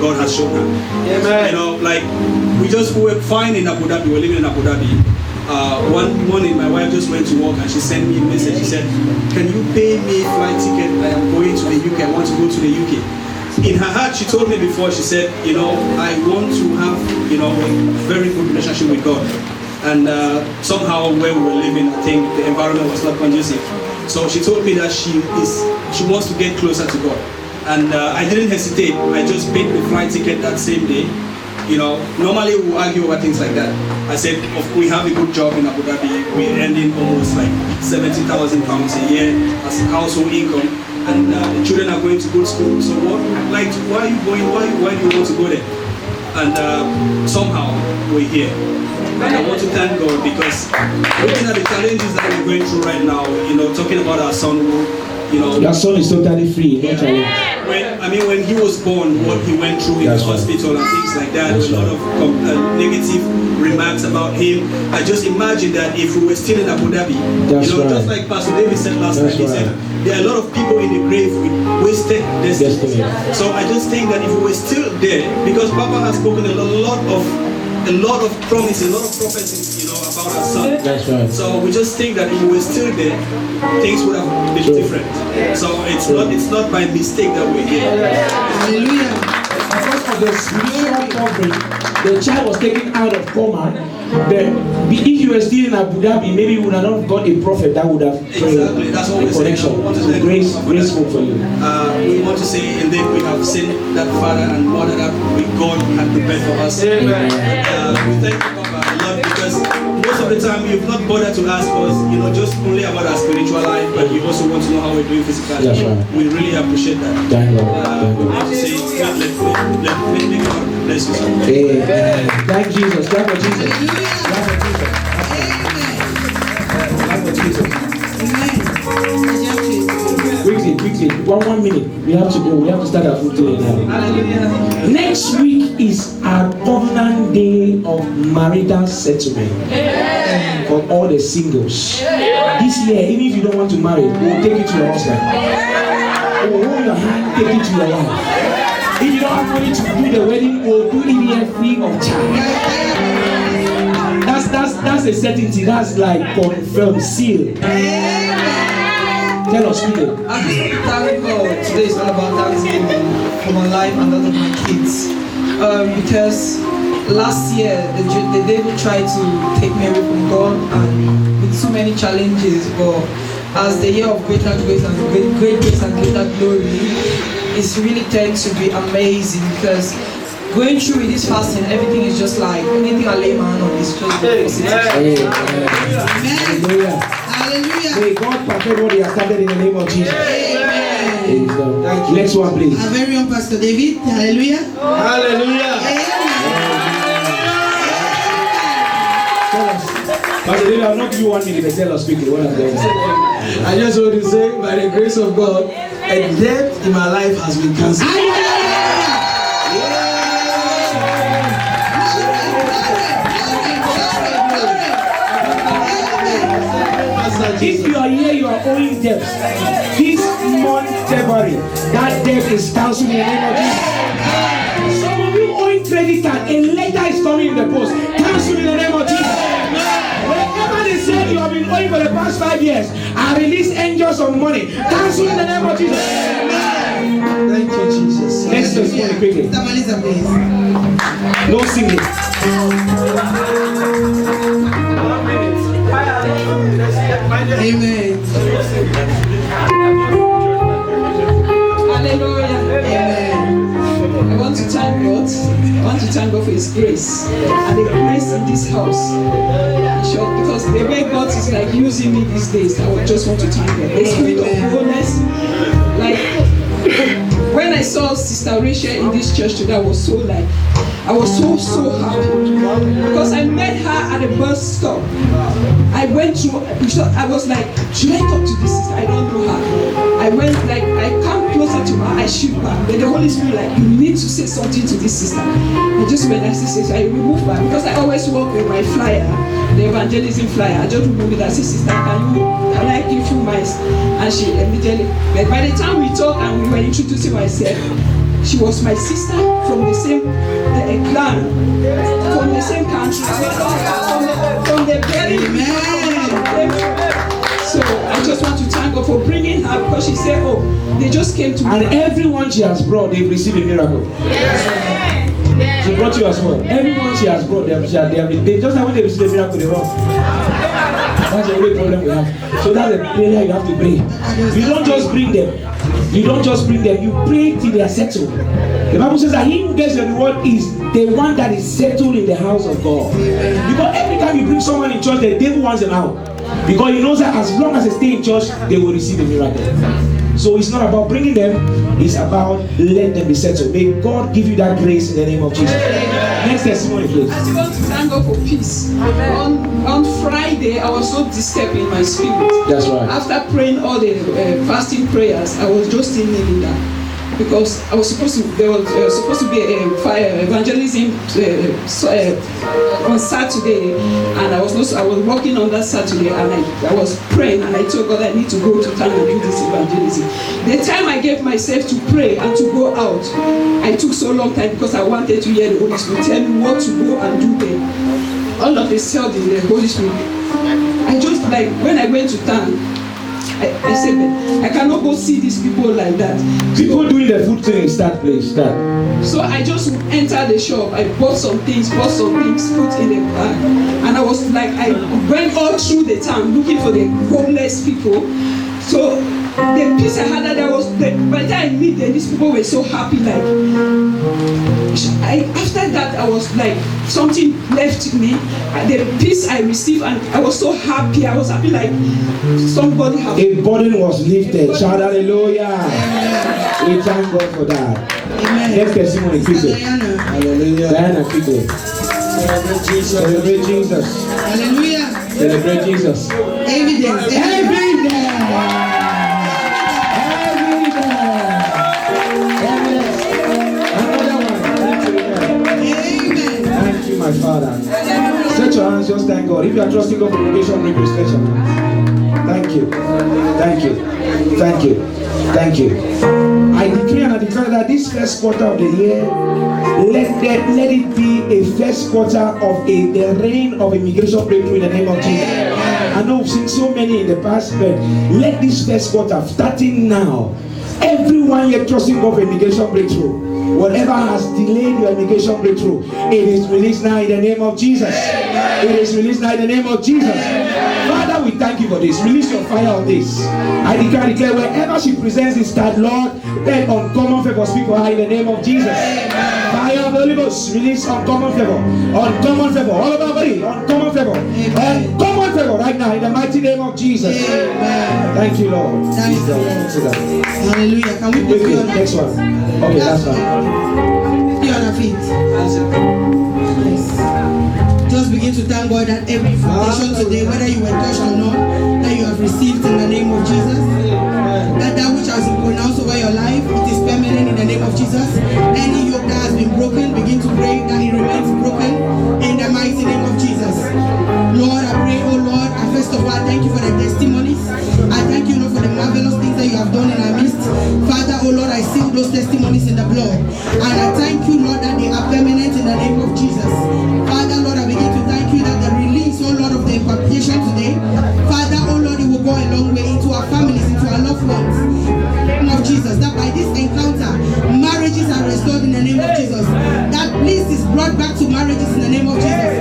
God has shown her. Amen. Like, we were fine in Abu Dhabi, we were living in Abu Dhabi. One morning, my wife just went to work and she sent me a message. She said, can you pay me a flight ticket? I am going to the UK, I want to go to the UK. In her heart, she told me before, she said, I want to have, a very good relationship with God. And somehow where we were living, I think the environment was not conducive. So she told me that she wants to get closer to God. And I didn't hesitate. I just paid the flight ticket that same day. Normally we argue over things like that. I said, we have a good job in Abu Dhabi. We're earning almost like 70,000 pounds a year as household income. And the children are going to good school. So why are you going? Why do you want to go there? And somehow we're here. And I want to thank God because looking at the challenges that we're going through right now, talking about our son who, Your son is totally free, no challenge. When he was born, what he went through in the hospital and things like that, a lot of negative remarks about him. I just imagine that if we were still in Abu Dhabi, just like Pastor David said last night, he said, there are a lot of people in the grave with wasted destiny. So I just think that if we were still there, because Papa has spoken a lot of promises, a lot of prophecies, about our son. That's right. So we just think that if we were still there, things would have been different. So it's not by mistake that we're here. Hallelujah. Because of the spiritual covering, the child was taken out of coma. If you were still in Abu Dhabi, maybe you would have not got a prophet that would have prayed. Exactly. That's what we're connection. saying. Graceful for you. We want to say, and then we have seen that father and mother that God had prepared for us. Amen. We thank you, Papa, a lot, because most of the time you've not bothered to ask us, just only about our spiritual life, but you also want to know how we're doing physically. That's right. We really appreciate that. Thank God. Thank I God. have to say, God, let God bless you. Amen. Thank Jesus. Clap for Jesus. Clap for Jesus. Clap for Jesus. Quickly. 1 minute. We have to go. We have to start our food today now. Hallelujah. Next week is our covenant day of marital settlement for all the singles. This year, even if you don't want to marry, we'll take it to your husband. We'll hold your hand, take it to your wife. If you don't have money to do the wedding, we'll do it here free of charge. That's a certainty. That's like confirmed, seal. Tell us, Peter. I just want to thank God. Today is all about thanksgiving for my life and that of my kids. Because last year the devil tried to take me away from God and with so many challenges. But as the year of greater grace and great grace and greater glory, it's really turned to be amazing because going through with this fasting, everything is just like anything I lay my hand on is just positive. Hallelujah. Hallelujah. May God perfect what He has started in the name of Jesus. Amen. Thank you. Next one, please. Our very own Pastor David. Hallelujah. Hallelujah. Tell us. Pastor David, I'll not give you 1 minute, but tell us quickly what I'm going to say. I just want to say, by the grace of God, a death in my life has been cancelled. If you are here, you are owing debts. This month, February, that debt is cancelled in the name of Jesus. Some of you owing credit card, a letter is coming in the post. Cancelled in the name of Jesus. Whenever they say you have been owing for the past 5 years, I release angels of money. Cancelled in the name of Jesus. Thank you, Jesus. Next testimony quickly. Tamaliza, please. No singing. Amen. Hallelujah. Amen. I want to thank God. I want to thank God for His grace and the grace in this house. In short, because the way God is like using me these days, I would just want to thank God. The spirit of boldness, like when I saw Sister Rachel in this church today, I was so happy because I met her at the bus stop. I went to, I was like, should I talk to this sister? I don't know her. I went like, I come closer to her, I shoot her. Then the Holy Spirit like, you need to say something to this sister. I just went and said, I removed her because I always walk with my flyer, the evangelism flyer. I just removed it. I said, sister, can I give you mine? And she immediately, but by the time we talked and we were introducing myself, she was my sister from the same clan, from the same country, from the very So I just want to thank God for bringing her because she said, oh, they just came to me. And everyone she has brought, they've received a miracle. She brought you as well. Everyone she has brought, they just like when they receive a miracle, they run. That's the only problem we have. So that's the prayer you have to pray. You don't just bring them. You don't just bring them. You pray till they are settled. The Bible says that he who gets the reward is the one that is settled in the house of God. Because every time you bring someone in church, the devil wants them out. Because he knows that as long as they stay in church, they will receive a miracle. So it's not about bringing them, it's about letting them be settled. May God give you that grace in the name of Jesus. Next testimony, please. I just want to thank God for peace. On Friday, I was so disturbed in my spirit. That's right. After praying all the fasting prayers, I was just still kneeling down. Because I was supposed to, there was supposed to be a fire evangelism on Saturday, and I was working on that Saturday, and I was praying, and I told God I need to go to town and do this evangelism. The time I gave myself to pray and to go out, I took so long time because I wanted to hear the Holy Spirit tell me what to go and do there. All of a sudden, the Holy Spirit, I just like when I went to town. I said, I cannot go see these people like that. People doing the food thing is that place. Start. So I just entered the shop. I bought some things, put in the bag, and I was like, I went all through the town looking for the homeless people. So the peace I had, that was by the time I meet them, these people were so happy. Like after that, I was was like something left me. The peace I received, and I was so happy. I was happy like somebody had. A burden was lifted. Shout hallelujah. We thank God for that. Amen. Next testimony, Sister quickly. Diana. Hallelujah. Diana, quickly. Celebrate Jesus. Celebrate Jesus. Hallelujah. Celebrate Jesus. Evidence. Amen. Thank you, my Father. Stretch your hands, just thank God. If you are trusting God for congregation, make you stretch your hands. Thank you. Thank you. Thank you. Thank you. I decree and I declare that this first quarter of the year, let it be a first quarter of the reign of immigration breakthrough in the name of Jesus. I know we've seen so many in the past, but let this first quarter, starting now, everyone here trusting God for immigration breakthrough. Whatever has delayed your immigration breakthrough, it is released now in the name of Jesus. It is released now in the name of Jesus. Father, we thank you for this. Release your fire on this. I declare wherever she presents this card, Lord, let uncommon favor speak for her in the name of Jesus. Fire of the Holy Ghost, release uncommon favor. Uncommon favor. All over our body. Uncommon favor. Uncommon favor right now in the mighty name of Jesus. Amen. Thank you, Lord. Thank you, Lord. Sit down. Hallelujah. Can we Wait, please be wait, on our next one. Okay, that's fine. Be on our feet. Yes. Just begin to thank God that every invitation today, whether you were touched or not, that you have received in the name of Jesus. That which has been pronounced over your life, it is permanent in the name of Jesus. Any yoke that has been broken, begin to pray that it remains broken in the mighty name of Jesus. Lord, I pray, oh Lord, I first of all, I thank you for the testimonies. I thank you, Lord, for the marvelous things that you have done in our midst. Father, oh Lord, I seal those testimonies in the blood. And I thank you, Lord, that they are permanent in the name of Jesus. Father, Lord, I begin to thank you that the release, oh Lord, of the impartation today, Father, oh Lord, it will go a long way into our families, into our loved ones. In the name of Jesus, that by this encounter, marriages are restored in the name of Jesus. That bliss is brought back to marriages in the name of Jesus.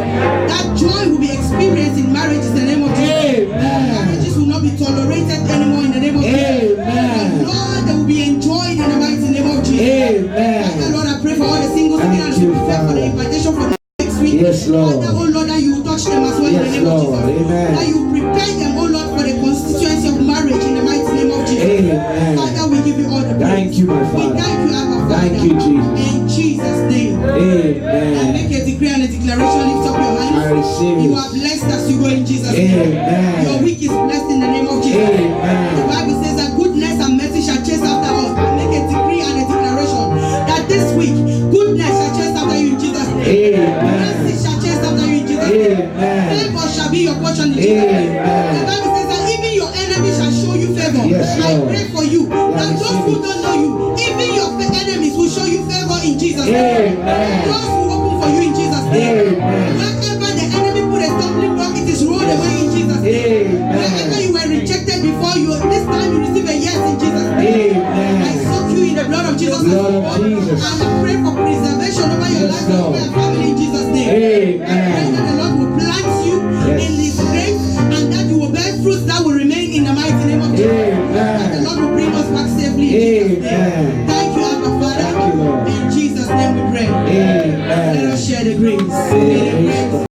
That joy will be experienced in marriages in the name of Jesus. Marriages will not be tolerated anymore in the name of Jesus. And Lord, they will be enjoyed in the mighty name of Jesus. Father, Lord, I pray for all the singles again and prepare for the invitation from next week. Yes, Lord. Father, oh Lord, that you will touch them as well in the Yes, name of Lord. Jesus. Amen. That you prepare them, oh Lord, for the constituency of marriage in the mighty name of Jesus. Amen. Father, we give you all the praise. Thank you, my We Father. thank you, Abba Father. Thank you, Jesus. In Jesus' name. I Amen. make a decree and a declaration. Lift up your hands. I receive You it. are blessed as you go in Jesus' name. Amen. Your week is blessed in the name of Jesus. Amen. The Bible says that goodness and mercy shall chase after us. I make a decree and a declaration that this week goodness shall chase after you in Jesus' name. Amen. Mercy shall chase after you in Jesus' name. Amen. Favor shall be your portion in Jesus' name. Amen. The Bible says that even your enemies shall show you favor. Yes, I Lord. pray for you that receive those who it. don't know you, even your enemies will show you favor in Jesus' name. Amen. Doors will open for you in Jesus' name. Amen. Wherever the enemy put a stumbling block, it is rolled away in Jesus' name. Wherever Amen. you were rejected before, this time you receive a yes in Jesus' name. Amen. I soak you in the blood of Jesus. Blood of and Jesus. I pray for preservation over your Yes, life and over Lord. your family in Jesus' name. Amen. I pray that the Lord will plant you Yes. in His grave and that you will bear fruits that will remain in the mighty name of Jesus. Amen. And the Lord will bring us back safely in Jesus' name. Amen. Thank you, Abba Father. Thank you, Lord. In Jesus' name we pray. Amen. Let us share the grace. Amen. May the grace